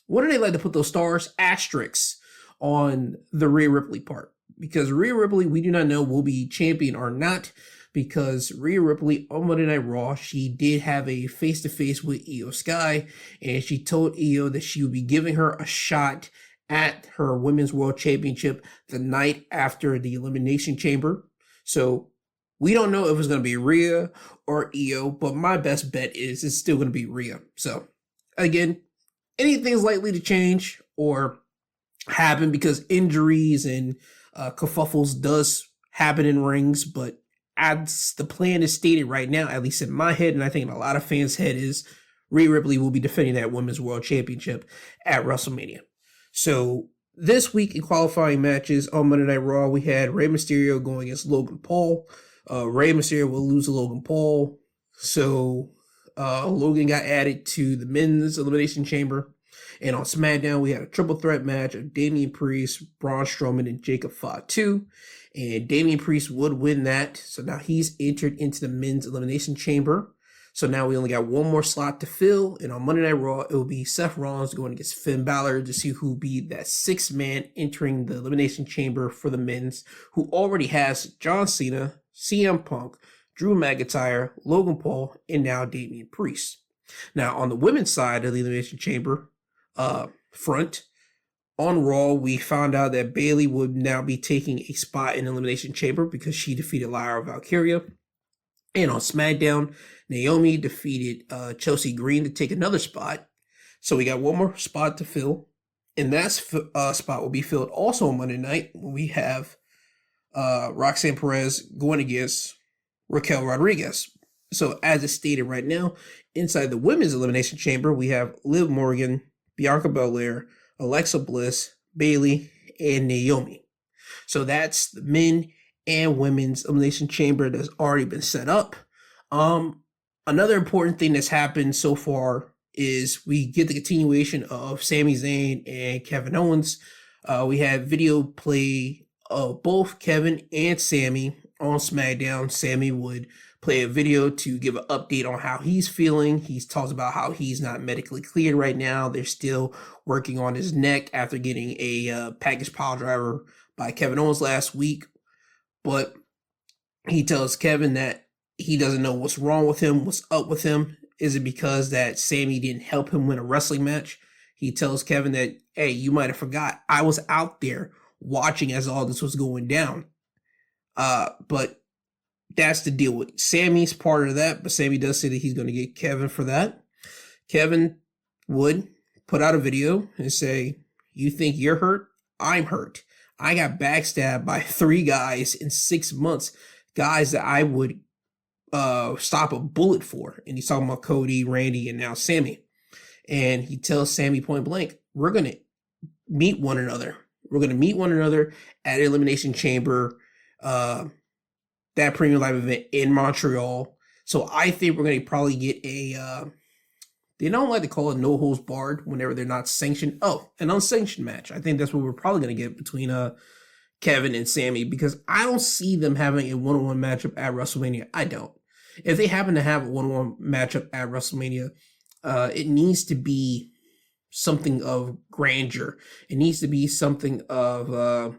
what do they like to put those stars? Asterisks on the Rhea Ripley part. Because Rhea Ripley, we do not know will be champion or not. Because Rhea Ripley on Monday Night Raw, she did have a face-to-face with Io Sky. And she told Io that she would be giving her a shot at her Women's World Championship the night after the Elimination Chamber. So we don't know if it's going to be Rhea or Io, but my best bet is it's still going to be Rhea. So again, anything's likely to change or happen because injuries and kerfuffles does happen in rings, but as the plan is stated right now, at least in my head, and I think in a lot of fans' head, is Rhea Ripley will be defending that Women's World Championship at WrestleMania. So this week in qualifying matches on Monday Night Raw, we had Rey Mysterio going against Logan Paul. Rey Mysterio will lose to Logan Paul. So Logan got added to the men's elimination chamber. And on SmackDown, we had a triple threat match of Damian Priest, Braun Strowman, and Jacob Fatu. And Damian Priest would win that. So now he's entered into the men's elimination chamber. So now we only got one more slot to fill. And on Monday Night Raw, it will be Seth Rollins going against Finn Balor to see who will be that sixth man entering the elimination chamber for the men's, who already has John Cena, CM Punk, Drew McIntyre, Logan Paul, and now Damian Priest. Now on the women's side of the elimination chamber front, on Raw, we found out that Bayley would now be taking a spot in the Elimination Chamber because she defeated Lyra Valkyria. And on SmackDown, Naomi defeated Chelsea Green to take another spot. So we got one more spot to fill. And that spot will be filled also on Monday night when we have Roxanne Perez going against Raquel Rodriguez. So as it's stated right now, inside the Women's Elimination Chamber, we have Liv Morgan, Bianca Belair, Alexa Bliss, Bayley, and Naomi. So that's the men and women's elimination chamber that's already been set up. Another important thing that's happened so far is we get the continuation of Sami Zayn and Kevin Owens. We had video play of both Kevin and Sami on SmackDown. Sami would play a video to give an update on how he's feeling. He talks about how he's not medically cleared right now. They're still working on his neck after getting a package pile driver by Kevin Owens last week. But he tells Kevin that he doesn't know what's wrong with him, what's up with him. Is it because that Sami didn't help him win a wrestling match? He tells Kevin that, hey, you might have forgot. I was out there watching as all this was going down. But that's the deal with Sami's part of that, but Sami does say that he's going to get Kevin for that. Kevin would put out a video and say, you think you're hurt? I'm hurt. I got backstabbed by 3 guys in 6 months, guys that I would stop a bullet for. And he's talking about Cody, Randy, and now Sami. And he tells Sami point blank, we're going to meet one another. We're going to meet one another at Elimination Chamber, that premium live event in Montreal. So I think we're going to probably get a, they don't like to call it no holds barred whenever they're not sanctioned. Oh, an unsanctioned match. I think that's what we're probably going to get between Kevin and Sami, because I don't see them having a one-on-one matchup at WrestleMania. I don't. If they happen to have a one-on-one matchup at WrestleMania, it needs to be something of grandeur. It needs to be something of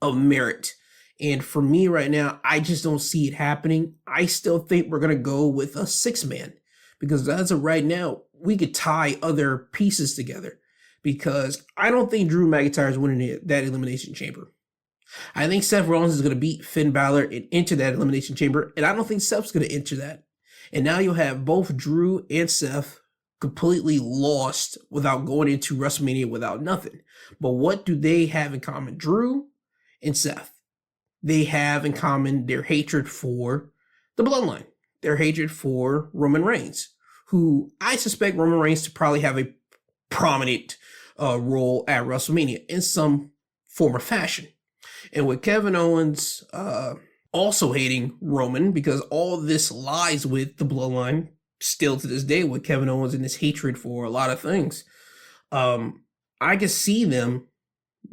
merit. And for me right now, I just don't see it happening. I still think we're going to go with a 6-man, because as of right now, we could tie other pieces together, because I don't think Drew McIntyre is winning that Elimination Chamber. I think Seth Rollins is going to beat Finn Balor and enter that Elimination Chamber, and I don't think Seth's going to enter that. And now you'll have both Drew and Seth completely lost without going into WrestleMania without nothing. But what do they have in common? Drew and Seth. They have in common their hatred for the Bloodline, their hatred for Roman Reigns, who I suspect Roman Reigns to probably have a prominent role at WrestleMania in some form or fashion. And with Kevin Owens also hating Roman, because all this lies with the Bloodline still to this day, with Kevin Owens and his hatred for a lot of things, I can see them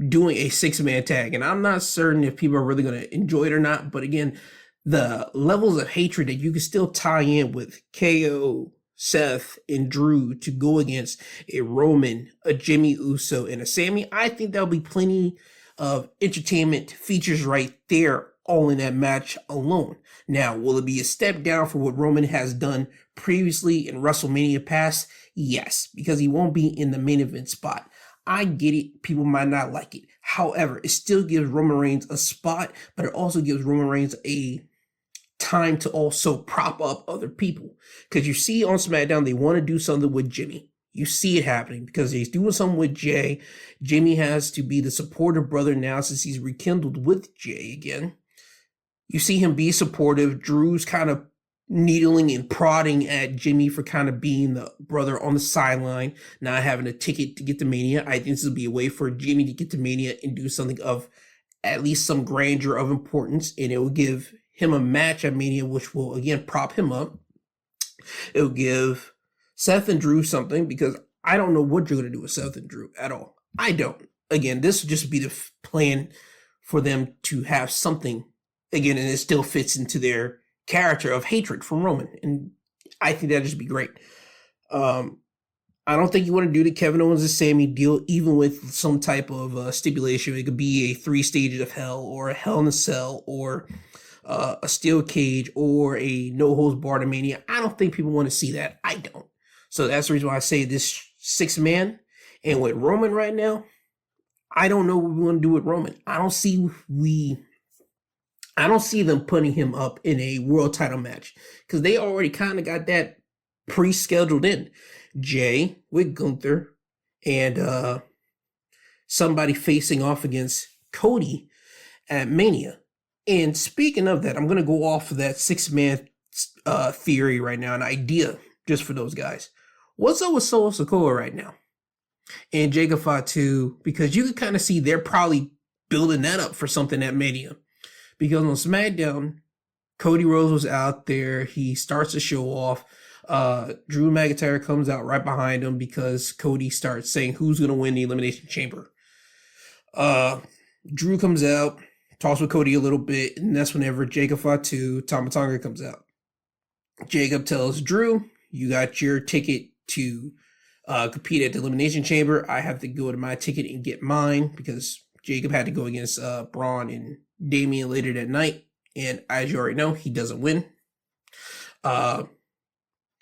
doing a 6-man tag. And I'm not certain if people are really going to enjoy it or not. But again, the levels of hatred that you can still tie in with KO, Seth and Drew to go against a Roman, a Jimmy Uso, and a Sammy, I think there'll be plenty of entertainment features right there, all in that match alone. Now, will it be a step down from what Roman has done previously in WrestleMania past? Yes, because he won't be in the main event spot. I get it. People might not like it. However, it still gives Roman Reigns a spot, but it also gives Roman Reigns a time to also prop up other people. Because you see on SmackDown, they want to do something with Jimmy. You see it happening because he's doing something with Jey. Jimmy has to be the supportive brother now since he's rekindled with Jey again. You see him be supportive. Drew's kind of needling and prodding at Jimmy for kind of being the brother on the sideline, not having a ticket to get to Mania. I think this will be a way for Jimmy to get to Mania and do something of at least some grandeur of importance, and it will give him a match at Mania, which will again prop him up. It will give Seth and Drew something, because I don't know what you're going to do with Seth and Drew at all. I don't. Again, this will just be the plan for them to have something again, and it still fits into their character of hatred from Roman, and I think that'd just be great. I don't think you want to do the Kevin Owens and Sammy deal, even with some type of stipulation. It could be a 3 stages of hell, or a Hell in a Cell, or a steel cage, or a no holds barred Mania. I don't think people want to see that. I don't. So that's the reason why I say this 6-man. And with Roman right now, I don't know what we want to do with Roman. I don't see them putting him up in a world title match, because they already kind of got that pre-scheduled in. Jey with Gunther and somebody facing off against Cody at Mania. And speaking of that, I'm going to go off of that 6-man theory right now, an idea just for those guys. What's up with Solo Sikoa right now? And Jacob Fatu, because you can kind of see they're probably building that up for something at Mania. Because on SmackDown, Cody Rhodes was out there. He starts to show off. Drew McIntyre comes out right behind him because Cody starts saying who's going to win the Elimination Chamber. Drew comes out, talks with Cody a little bit, and that's whenever Jacob Fatu, Tama Tonga comes out. Jacob tells Drew, you got your ticket to compete at the Elimination Chamber. I have to go to my ticket and get mine, because Jacob had to go against Braun and Damian later that night. And as you already know, he doesn't win.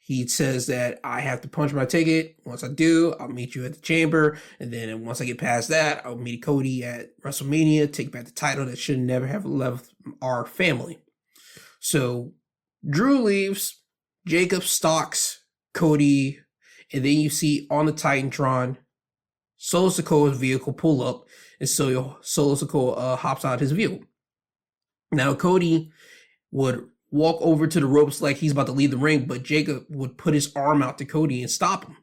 He says that I have to punch my ticket. Once I do, I'll meet you at the chamber. And then once I get past that, I'll meet Cody at WrestleMania, take back the title that should never have left our family. So Drew leaves. Jacob stalks Cody. And then you see on the Titantron, Solo Sikoa's vehicle pull up. And so Solo Sikoa hops out his vehicle. Now Cody would walk over to the ropes like he's about to leave the ring, but Jacob would put his arm out to Cody and stop him.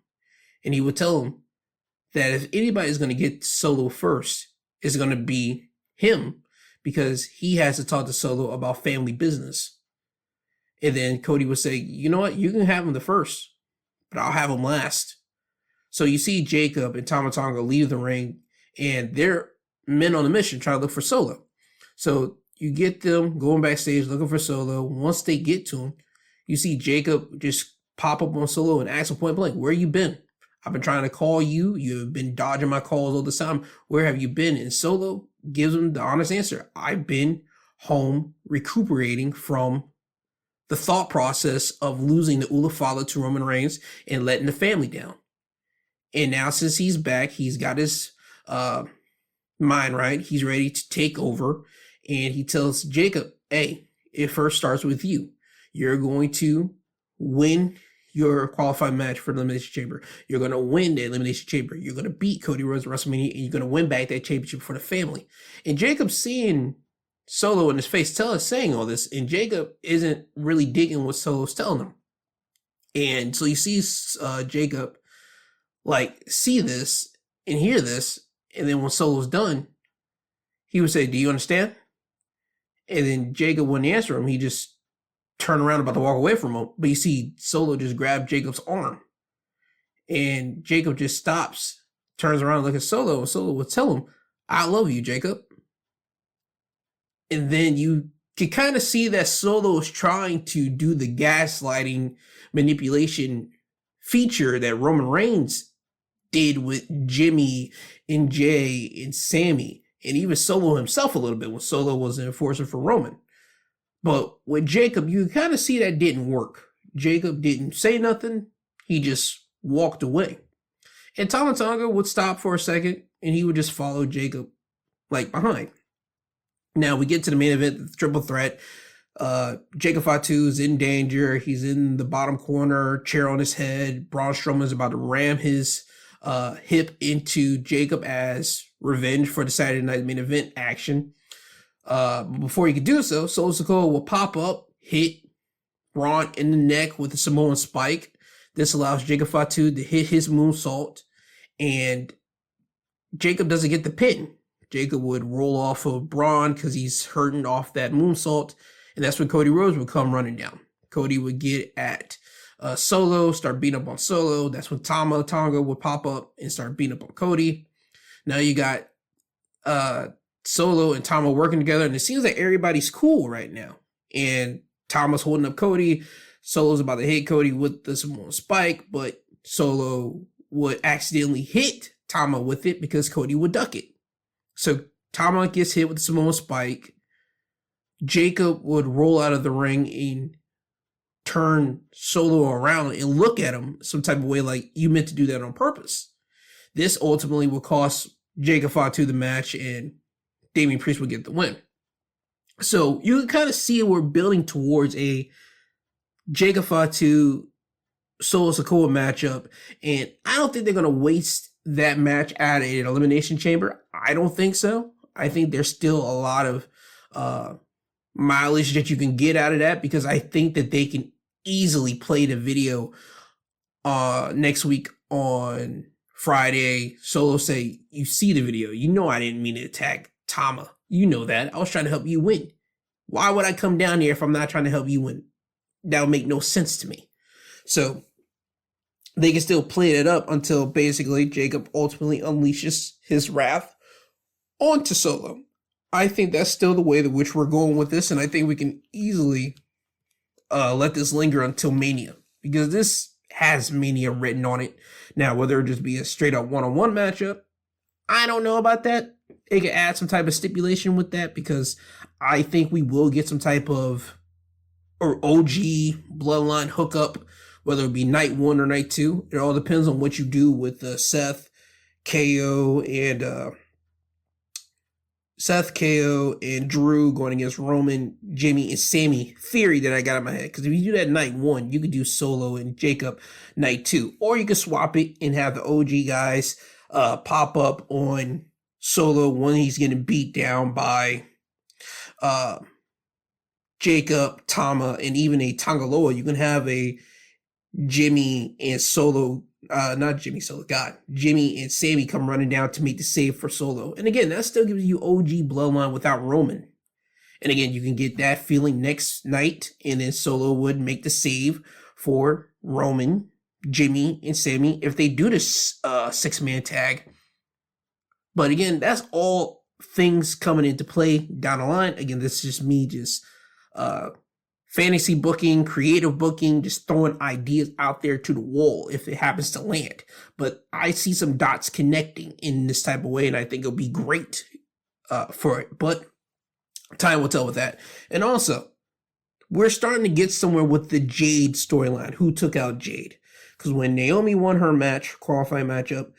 And he would tell him that if anybody's going to get Solo first, it's going to be him, because he has to talk to Solo about family business. And then Cody would say, you know what, you can have him the first, but I'll have him last. So you see Jacob and Tama Tonga leave the ring, and they're men on a mission trying to look for Solo. So you get them going backstage looking for Solo. Once they get to him, you see Jacob just pop up on Solo and ask him point blank, where you been? I've been trying to call you. You've been dodging my calls all the time. Where have you been? And Solo gives him the honest answer. I've been home recuperating from the thought process of losing the Ulafala to Roman Reigns and letting the family down. And now since he's back, he's got his mind right. He's ready to take over. And he tells Jacob, hey, it first starts with you. You're going to win your qualified match for the Elimination Chamber. You're going to win the Elimination Chamber. You're going to beat Cody Rhodes at WrestleMania, and you're going to win back that championship for the family. And Jacob seeing Solo in his face saying all this, and Jacob isn't really digging what Solo's telling him. And so you see Jacob see this and hear this, and then when Solo's done, he would say, do you understand? And then Jacob wouldn't answer him. He just turned around about to walk away from him. But you see Solo just grab Jacob's arm. And Jacob just stops, turns around and looks at Solo. And Solo would tell him, I love you, Jacob. And then you can kind of see that Solo is trying to do the gaslighting manipulation feature that Roman Reigns did with Jimmy and Jey and Sammy, and even Solo himself a little bit when Solo was an enforcer for Roman. But with Jacob, you kind of see that didn't work. Jacob didn't say nothing. He just walked away. And Tama Tonga would stop for a second, and he would just follow Jacob, like, behind. Now, we get to the main event, the triple threat. Jacob Fatu is in danger. He's in the bottom corner, chair on his head. Braun Strowman is about to ram his hip into Jacob as revenge for the Saturday Night Main Event action. But before he could do so, Solo Sikoa will pop up, hit Braun in the neck with a Samoan spike. This allows Jacob Fatu to hit his moonsault, and Jacob doesn't get the pin. Jacob would roll off of Braun because he's hurting off that moonsault, and that's when Cody Rhodes would come running down. Cody would get at Solo, start beating up on Solo. That's when Tama Tonga would pop up and start beating up on Cody. Now you got Solo and Tama working together, and it seems like everybody's cool right now. And Tama's holding up Cody. Solo's about to hit Cody with the Samoan spike, but Solo would accidentally hit Tama with it because Cody would duck it. So Tama gets hit with the Samoan spike. Jacob would roll out of the ring and turn Solo around and look at him some type of way like, you meant to do that on purpose. This ultimately will cost Jacob Fatu the match, and Damian Priest would get the win. So you can kind of see we're building towards a Jacob Fatu Solo Sikoa matchup, and I don't think they're going to waste that match at an Elimination Chamber. I don't think so. I think there's still a lot of mileage that you can get out of that, because I think that they can easily play the video next week on Friday. Solo say, you see the video. You know I didn't mean to attack Tama. You know that. I was trying to help you win. Why would I come down here if I'm not trying to help you win? That would make no sense to me. So they can still play it up until basically Jacob ultimately unleashes his wrath onto Solo. I think that's still the way that which we're going with this, and I think we can easily let this linger until Mania, because this has Mania written on it. Now, whether it just be a straight up one-on-one matchup, I don't know about that. They could add some type of stipulation with that, because I think we will get some type of or OG bloodline hookup, whether it be night 1 or night 2. It all depends on what you do with Seth, KO, and Drew going against Roman, Jimmy, and Sammy theory that I got in my head. Because if you do that night 1, you could do Solo and Jacob night 2. Or you could swap it and have the OG guys pop up on Solo when he's getting beat down by Jacob, Tama, and even a Tangaloa. You can have a Jimmy and Solo, Jimmy and Sammy come running down to make the save for Solo. And again, that still gives you OG bloodline without Roman. And again, you can get that feeling next night, and then Solo would make the save for Roman, Jimmy, and Sammy if they do this 6-man tag. But again, that's all things coming into play down the line. Again, this is just me fantasy booking, creative booking, just throwing ideas out there to the wall if it happens to land. But I see some dots connecting in this type of way, and I think it'll be great for it. But time will tell with that. And also, we're starting to get somewhere with the Jade storyline. Who took out Jade? Because when Naomi won her match, qualifying matchup,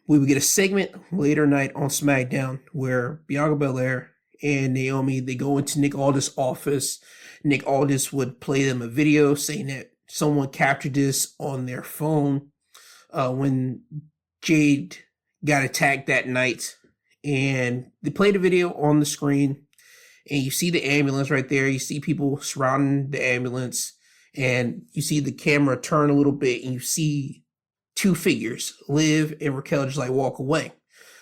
we would get a segment later night on SmackDown where Bianca Belair and Naomi, they go into Nick Aldis' office. Nick Aldis would play them a video saying that someone captured this on their phone when Jade got attacked that night. And they played the video on the screen, and you see the ambulance right there. You see people surrounding the ambulance, and you see the camera turn a little bit, and you see two figures, Liv and Raquel, just like walk away.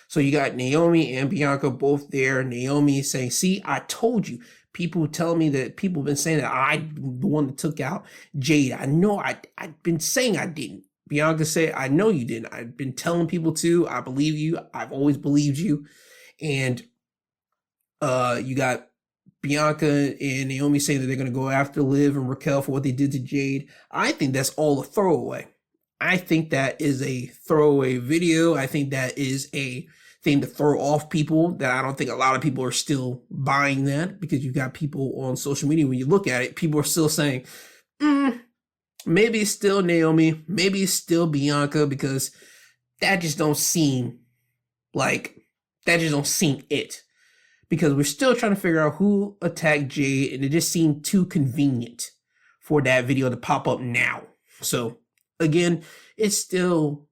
So you got Naomi and Bianca both there. Naomi is saying, see, I told you. People tell me that people have been saying that I'm the one that took out Jade. I know I've been saying I didn't. Bianca said, I know you didn't. I've been telling people to. I believe you. I've always believed you. And you got Bianca and Naomi saying that they're going to go after Liv and Raquel for what they did to Jade. I think that's all a throwaway. I think that is a throwaway video. I think that is a thing to throw off people, that I don't think a lot of people are still buying that, because you've got people on social media, when you look at it, people are still saying, maybe it's still Naomi, maybe it's still Bianca, because that just don't seem it. Because we're still trying to figure out who attacked Jey, and it just seemed too convenient for that video to pop up now. So again, it's still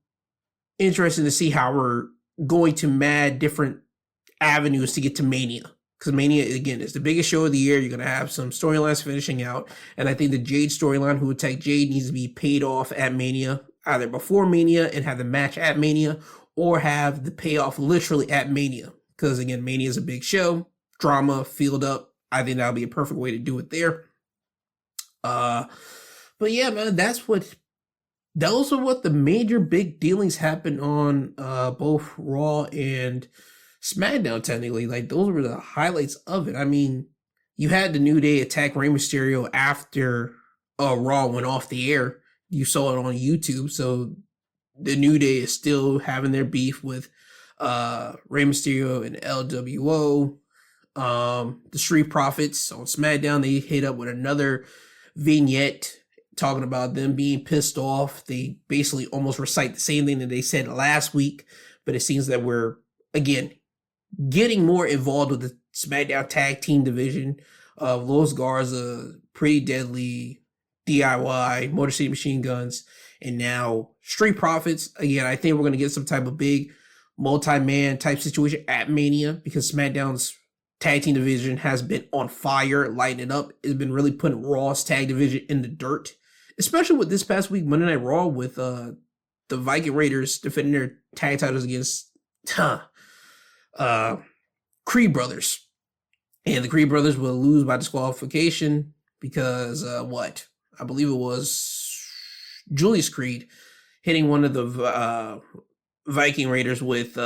interesting to see how we're going to mad different avenues to get to Mania. Because Mania, again, is the biggest show of the year. You're going to have some storylines finishing out. And I think the Jade storyline, who attacked Jade, needs to be paid off at Mania, either before Mania and have the match at Mania, or have the payoff literally at Mania. Because again, Mania is a big show, drama, field up. I think that'll be a perfect way to do it there. But yeah, man, those are what the major big dealings happened on both Raw and SmackDown, technically. Like, those were the highlights of it. I mean, you had the New Day attack Rey Mysterio after Raw went off the air. You saw it on YouTube. So the New Day is still having their beef with Rey Mysterio and LWO. The Street Profits on SmackDown, they hit up with another vignette talking about them being pissed off. They basically almost recite the same thing that they said last week, but it seems that we're, again, getting more involved with the SmackDown tag team division of Los Garza, Pretty Deadly, DIY, Motor City Machine Guns, and now Street Profits. Again, I think we're going to get some type of big multi-man type situation at Mania, because SmackDown's tag team division has been on fire, lighting it up. It's been really putting Raw's tag division in the dirt, especially with this past week Monday Night Raw with the Viking Raiders defending their tag titles against Creed Brothers. And the Creed Brothers will lose by disqualification because I believe it was Julius Creed hitting one of the Viking Raiders with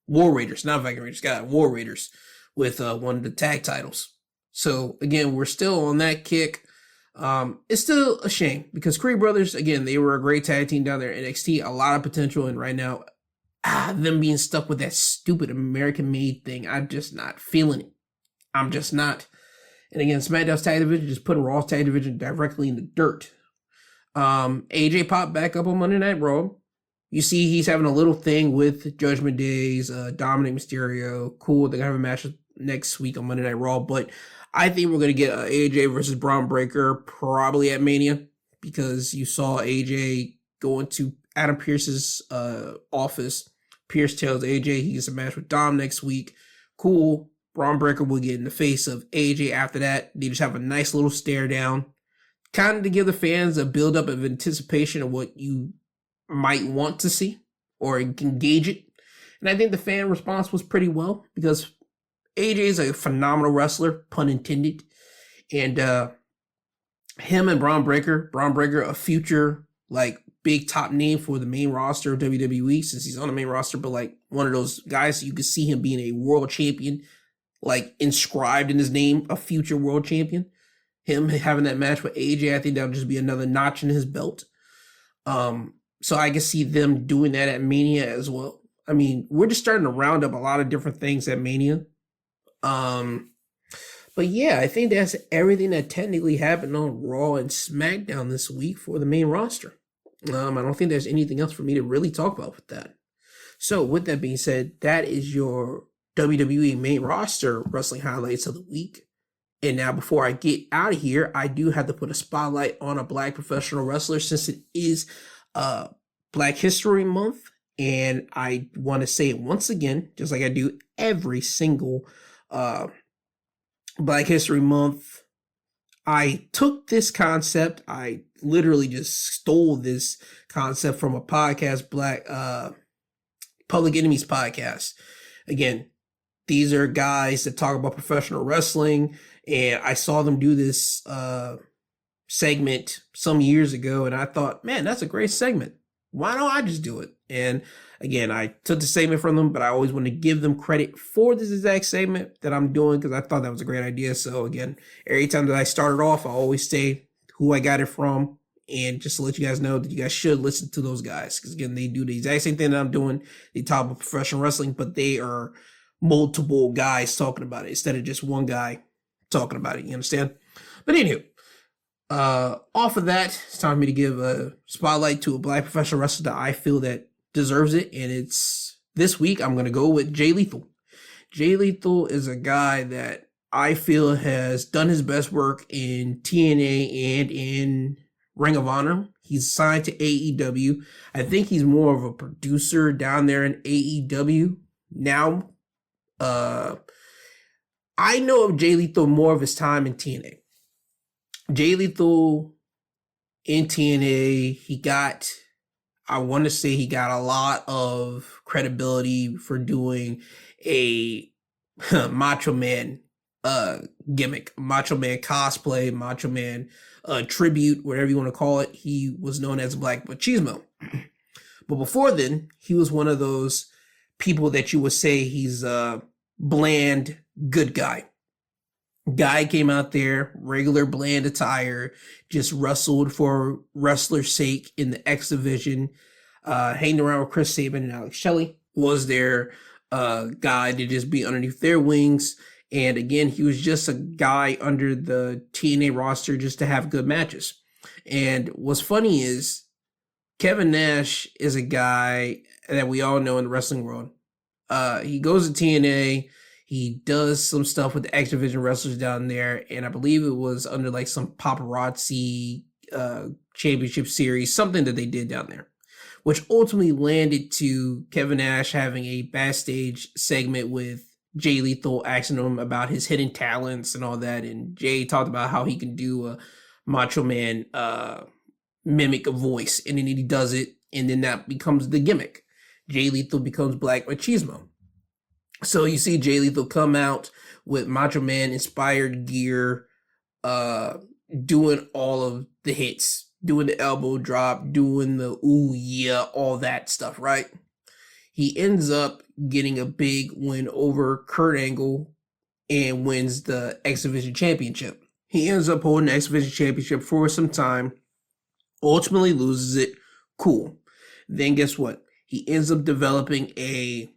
War Raiders, not Viking Raiders, War Raiders with one of the tag titles. So again, we're still on that kick. It's still a shame because Creed Brothers, again, they were a great tag team down there in NXT, a lot of potential, and right now, them being stuck with that stupid American-made thing, I'm just not feeling it. I'm just not. And again, SmackDown's tag division just put Raw's tag division directly in the dirt. AJ popped back up on Monday Night Raw. You see he's having a little thing with Judgment Days, Dominic Mysterio. Cool, they're going to have a match next week on Monday Night Raw, but I think we're going to get AJ versus Braun Breaker probably at Mania, because you saw AJ go into Adam Pearce's office. Pierce tells AJ he gets a match with Dom next week. Cool. Braun Breaker will get in the face of AJ after that. They just have a nice little stare down, kind of to give the fans a build up of anticipation of what you might want to see or engage it. And I think the fan response was pretty well, because AJ is a phenomenal wrestler, pun intended. And him and Braun Breaker, a future big top name for the main roster of WWE, since he's on the main roster, but one of those guys you could see him being a world champion, inscribed in his name, a future world champion. Him having that match with AJ, I think that'll just be another notch in his belt. So I can see them doing that at Mania as well. I mean, we're just starting to round up a lot of different things at Mania. But yeah, I think that's everything that technically happened on Raw and SmackDown this week for the main roster. I don't think there's anything else for me to really talk about with that. So with that being said, that is your WWE main roster wrestling highlights of the week. And now before I get out of here, I do have to put a spotlight on a Black professional wrestler, since it is Black History Month. And I want to say it once again, just like I do every single Black History Month. I took this concept, I literally just stole this concept from a podcast, Public Enemies podcast. Again, these are guys that talk about professional wrestling, and I saw them do this segment some years ago, and I thought, man, that's a great segment. Why don't I just do it? And again, I took the segment from them, but I always want to give them credit for this exact segment that I'm doing, because I thought that was a great idea. So again, every time that I started off, I always say who I got it from And just to let you guys know that you guys should listen to those guys. Because again, they do the exact same thing that I'm doing. They talk about professional wrestling, but they are multiple guys talking about it instead of just one guy talking about it. You understand? But anywho, off of that, it's time for me to give a spotlight to a black professional wrestler that I feel that deserves it. And it's this week, I'm going to go with Jay Lethal. Jay Lethal is a guy that I feel has done his best work in TNA and in Ring of Honor. He's signed to AEW. I think he's more of a producer down there in AEW now. I know of Jay Lethal more of his time in TNA. Jay Lethal in TNA, I want to say he got a lot of credibility for doing a Macho Man gimmick, Macho Man cosplay, Macho Man tribute, whatever you want to call it. He was known as Black Machismo. But before then, he was one of those people that you would say he's a bland good guy. Guy came out there, regular bland attire, just wrestled for wrestler's sake in the X division, hanging around with Chris Sabin and Alex Shelley, was their guy to just be underneath their wings. And again, he was just a guy under the TNA roster just to have good matches. And what's funny is Kevin Nash is a guy that we all know in the wrestling world. He goes to TNA. He does some stuff with the X Division wrestlers down there. And I believe it was under like some paparazzi championship series, something that they did down there, which ultimately landed to Kevin Nash having a backstage segment with Jay Lethal, asking him about his hidden talents and all that. And Jay talked about how he can do a Macho Man mimic a voice. And then he does it. And then that becomes the gimmick. Jay Lethal becomes Black Machismo. So you see Jay Lethal come out with Macho Man inspired gear, doing all of the hits, doing the elbow drop, doing the ooh yeah, all that stuff, right? He ends up getting a big win over Kurt Angle and wins the X Division Championship. He ends up holding the X Division Championship for some time, ultimately loses it. Cool. Then guess what? He ends up developing a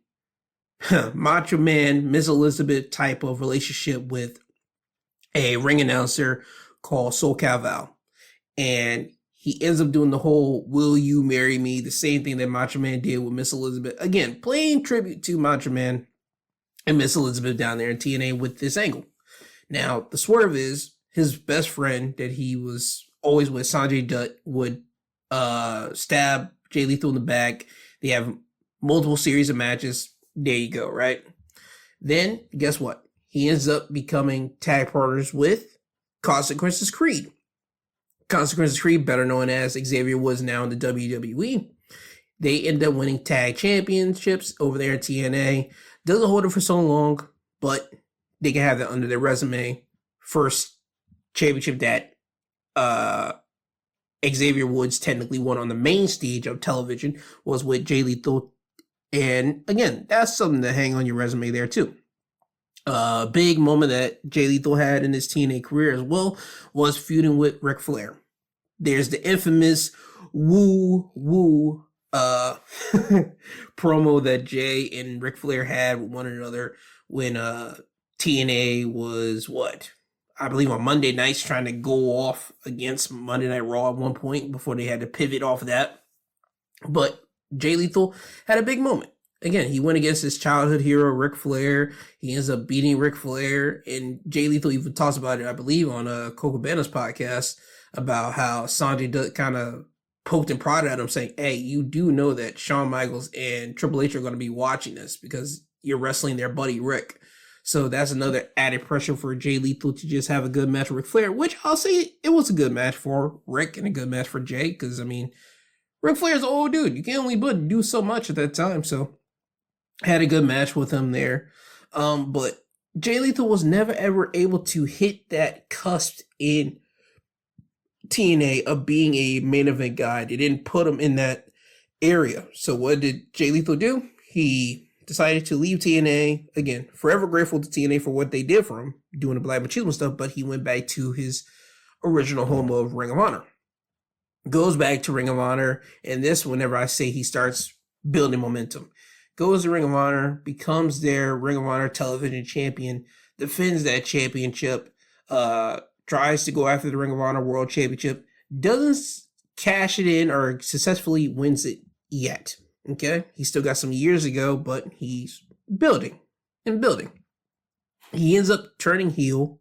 Macho Man, Miss Elizabeth type of relationship with a ring announcer called SoCal Val. And he ends up doing the whole "Will you marry me?" the same thing that Macho Man did with Miss Elizabeth. Again, playing tribute to Macho Man and Miss Elizabeth down there in TNA with this angle. Now, the swerve is his best friend that he was always with, Sanjay Dutt, would stab Jay Lethal in the back. They have multiple series of matches. There you go, right? Then, guess what? He ends up becoming tag partners with Consequences Creed. Consequences Creed, better known as Xavier Woods now in the WWE. They end up winning tag championships over there at TNA. Doesn't hold it for so long, but they can have that under their resume. First championship that Xavier Woods technically won on the main stage of television was with Jay Lethal. And again, that's something to hang on your resume there too. Big moment that Jay Lethal had in his TNA career as well was feuding with Ric Flair. There's the infamous woo promo that Jay and Ric Flair had with one another when TNA was I believe on Monday nights trying to go off against Monday Night Raw at one point before they had to pivot off of that. But Jay Lethal had a big moment. Again, he went against his childhood hero, Ric Flair. He ends up beating Ric Flair. And Jay Lethal even talks about it, I believe, on Coco Cabana's podcast about how Sanjay Dutt kind of poked and prodded at him saying, hey, you do know that Shawn Michaels and Triple H are going to be watching this because you're wrestling their buddy Rick. So that's another added pressure for Jay Lethal to just have a good match with Ric Flair, which I'll say it was a good match for Rick and a good match for Jay because, I mean, Ric Flair's an old dude. You can't only but do so much at that time. So had a good match with him there. But Jay Lethal was never ever able to hit that cusp in TNA of being a main event guy. They didn't put him in that area. So what did Jay Lethal do? He decided to leave TNA. Again, forever grateful to TNA for what they did for him, doing the Black Machismo stuff, but he went back to his original home of Ring of Honor. goes back to Ring of Honor, and this, whenever I say he starts building momentum, goes to Ring of Honor, becomes their Ring of Honor television champion, defends that championship, tries to go after the Ring of Honor World Championship, doesn't cash it in or successfully wins it yet. Okay, he's still got some years to go, but he's building and building. He ends up turning heel,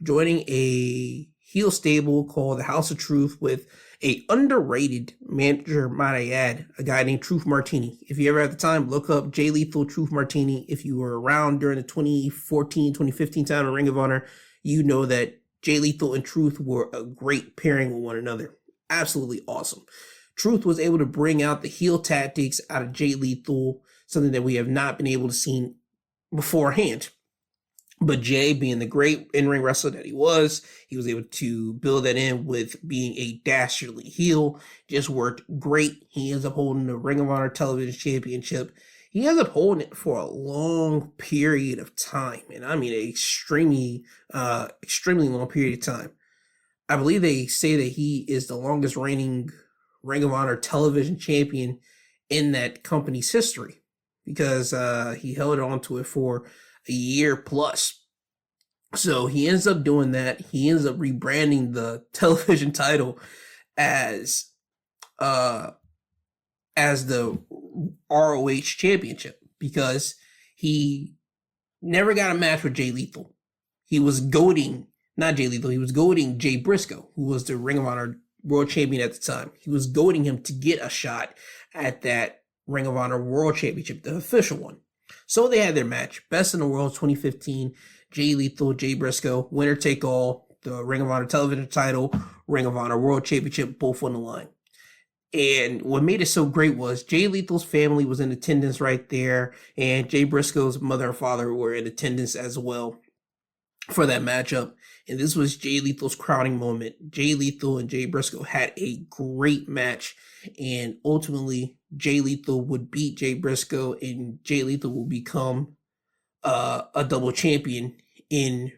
joining a heel stable called the House of Truth with a underrated manager, might I add, a guy named Truth Martini. If you ever had the time, look up Jay Lethal, Truth Martini. If you were around during the 2014, 2015 time in Ring of Honor, you know that Jay Lethal and Truth were a great pairing with one another. Absolutely awesome. Truth was able to bring out the heel tactics out of Jay Lethal, something that we have not been able to see beforehand. But Jay, being the great in-ring wrestler that he was able to build that in with being a dastardly heel. Just worked great. He ends up holding the Ring of Honor Television Championship. He ends up holding it for a long period of time. And I mean, an extremely long period of time. I believe they say that he is the longest reigning Ring of Honor Television Champion in that company's history, because he held on to it for a year plus. So he ends up doing that. He ends up rebranding the television title as the ROH Championship, because he never got a match with Jay Lethal. He was goading, not Jay Lethal, he was goading Jay Briscoe, who was the Ring of Honor World Champion at the time. He was goading him to get a shot at that Ring of Honor World Championship, the official one. So they had their match, Best in the World 2015, Jay Lethal, Jay Briscoe, winner take all, the Ring of Honor television title, Ring of Honor World Championship, both on the line. And what made it so great was Jay Lethal's family was in attendance right there, and Jay Briscoe's mother and father were in attendance as well for that matchup. And this was Jay Lethal's crowning moment. Jay Lethal and Jay Briscoe had a great match, and ultimately Jay Lethal would beat Jay Briscoe, and Jay Lethal will become a double champion in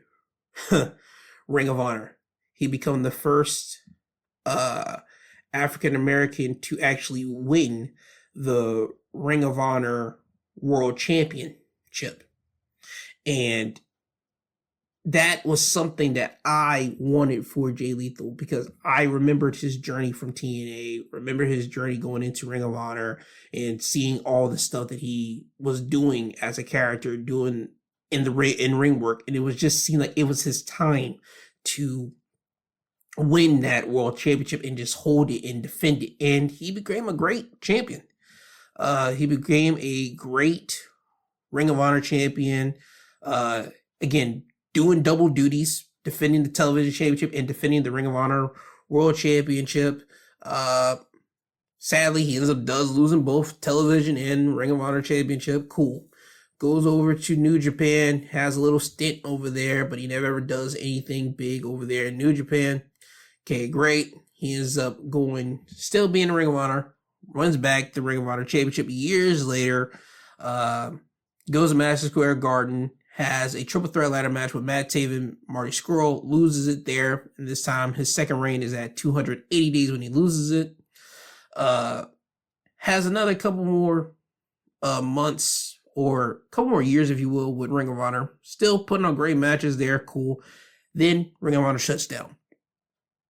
Ring of Honor. He became the first African American to actually win the Ring of Honor World Championship. And that was something that I wanted for Jay Lethal, because I remembered his journey from TNA, remember his journey going into Ring of Honor and seeing all the stuff that he was doing as a character, doing in ring work. And it was just seemed like it was his time to win that world championship and just hold it and defend it. And he became a great champion. He became a great Ring of Honor champion. Again, doing double duties, defending the television championship and defending the Ring of Honor World Championship. Sadly, he ends up losing both television and Ring of Honor Championship. Cool. Goes over to New Japan, has a little stint over there, but he never ever does anything big over there in New Japan. Okay, great. He ends up still being in Ring of Honor, runs back the Ring of Honor Championship years later, goes to Madison Square Garden, has a triple threat ladder match with Matt Taven, Marty Scurll, loses it there. And this time, his second reign is at 280 days when he loses it. Has another couple more months, or a couple more years, if you will, with Ring of Honor. Still putting on great matches there, cool. Then Ring of Honor shuts down.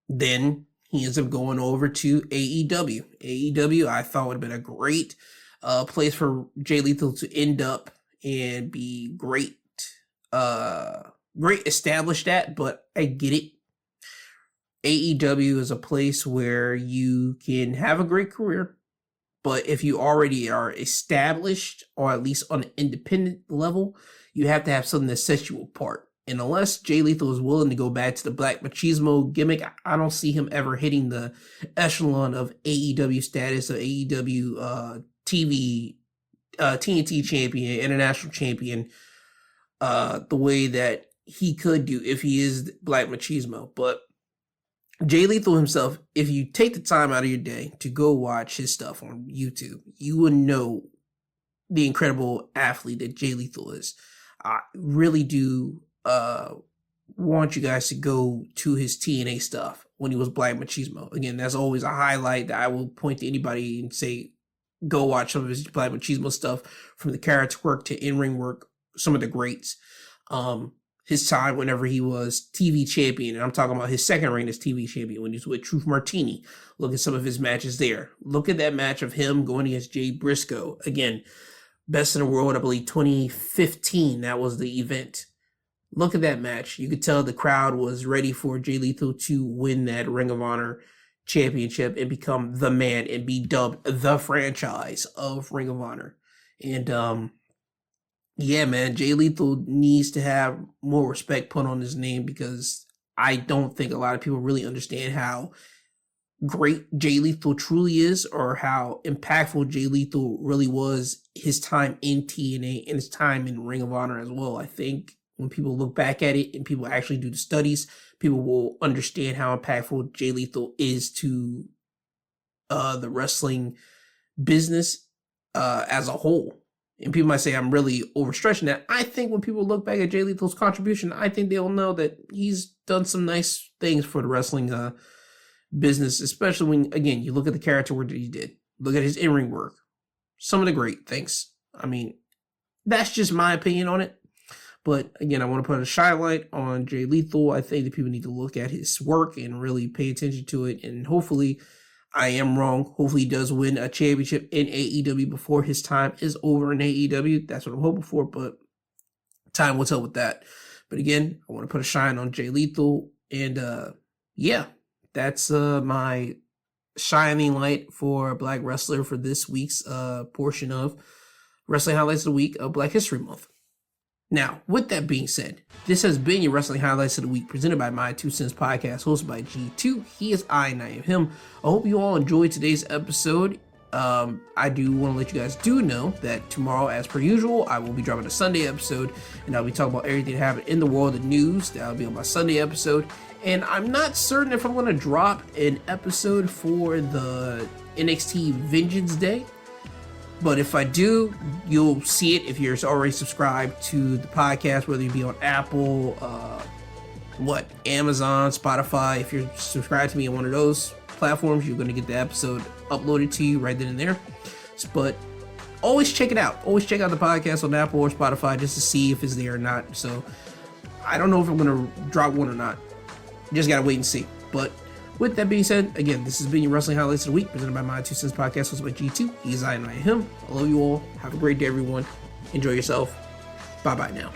Then he ends up going over to AEW. AEW, I thought would have been a great place for Jay Lethal to end up and be great established at, but I get it. AEW is a place where you can have a great career, but if you already are established, or at least on an independent level, you have to have something that sets you apart. And unless Jay Lethal is willing to go back to the Black Machismo gimmick, I don't see him ever hitting the echelon of AEW status, of AEW TV, TNT champion, international champion, the way that he could do if he is Black Machismo. But Jay Lethal himself, if you take the time out of your day to go watch his stuff on YouTube, you will know the incredible athlete that Jay Lethal is. I really do want you guys to go to his TNA stuff. when he was Black Machismo. Again, that's always a highlight that I will point to anybody and say, go watch some of his Black Machismo stuff, from the character work to in-ring work, some of the greats. His time whenever he was TV champion, and I'm talking about his second reign as TV champion when he was with Truth Martini. Look at some of his matches there. Look at that match of him going against Jay Briscoe. Again, Best in the World, I believe 2015, that was the event. Look at that match. You could tell the crowd was ready for Jay Lethal to win that Ring of Honor championship and become the man and be dubbed the franchise of Ring of Honor. And yeah, man, Jay Lethal needs to have more respect put on his name, because I don't think a lot of people really understand how great Jay Lethal truly is, or how impactful Jay Lethal really was, his time in TNA and his time in Ring of Honor as well. I think when people look back at it and people actually do the studies, people will understand how impactful Jay Lethal is to the wrestling business as a whole. And people might say I'm really overstretching that. I think when people look back at Jay Lethal's contribution, I think they'll know that he's done some nice things for the wrestling business, especially when, again, you look at the character work that he did. Look at his in-ring work. Some of the great things. I mean, that's just my opinion on it. But again, I want to put a shine light on Jay Lethal. I think that people need to look at his work and really pay attention to it. And hopefully, I am wrong. Hopefully he does win a championship in AEW before his time is over in AEW. That's what I'm hoping for, but time will tell with that. But again, I want to put a shine on Jay Lethal. And yeah, that's my shining light for a Black wrestler for this week's portion of Wrestling Highlights of the Week of Black History Month. Now, with that being said, this has been your Wrestling Highlights of the Week, presented by My Two Cents Podcast, hosted by G2. He is I, and I am him. I hope you all enjoyed today's episode. I do want to let you guys know that tomorrow, as per usual, I will be dropping a Sunday episode, and I'll be talking about everything that happened in the world of news. That'll be on my Sunday episode. And I'm not certain if I'm going to drop an episode for the NXT Vengeance Day. But if I do, you'll see it if you're already subscribed to the podcast, whether you be on Apple, Amazon, Spotify. If you're subscribed to me on one of those platforms, you're going to get the episode uploaded to you right then and there. But always check it out. Always check out the podcast on Apple or Spotify just to see if it's there or not. So I don't know if I'm going to drop one or not. Just got to wait and see. But with that being said, again, this has been your Wrestling Highlights of the Week, presented by My Two Cents Podcast, hosted by G2. He's I, and I am him. I love you all. Have a great day, everyone. Enjoy yourself. Bye-bye now.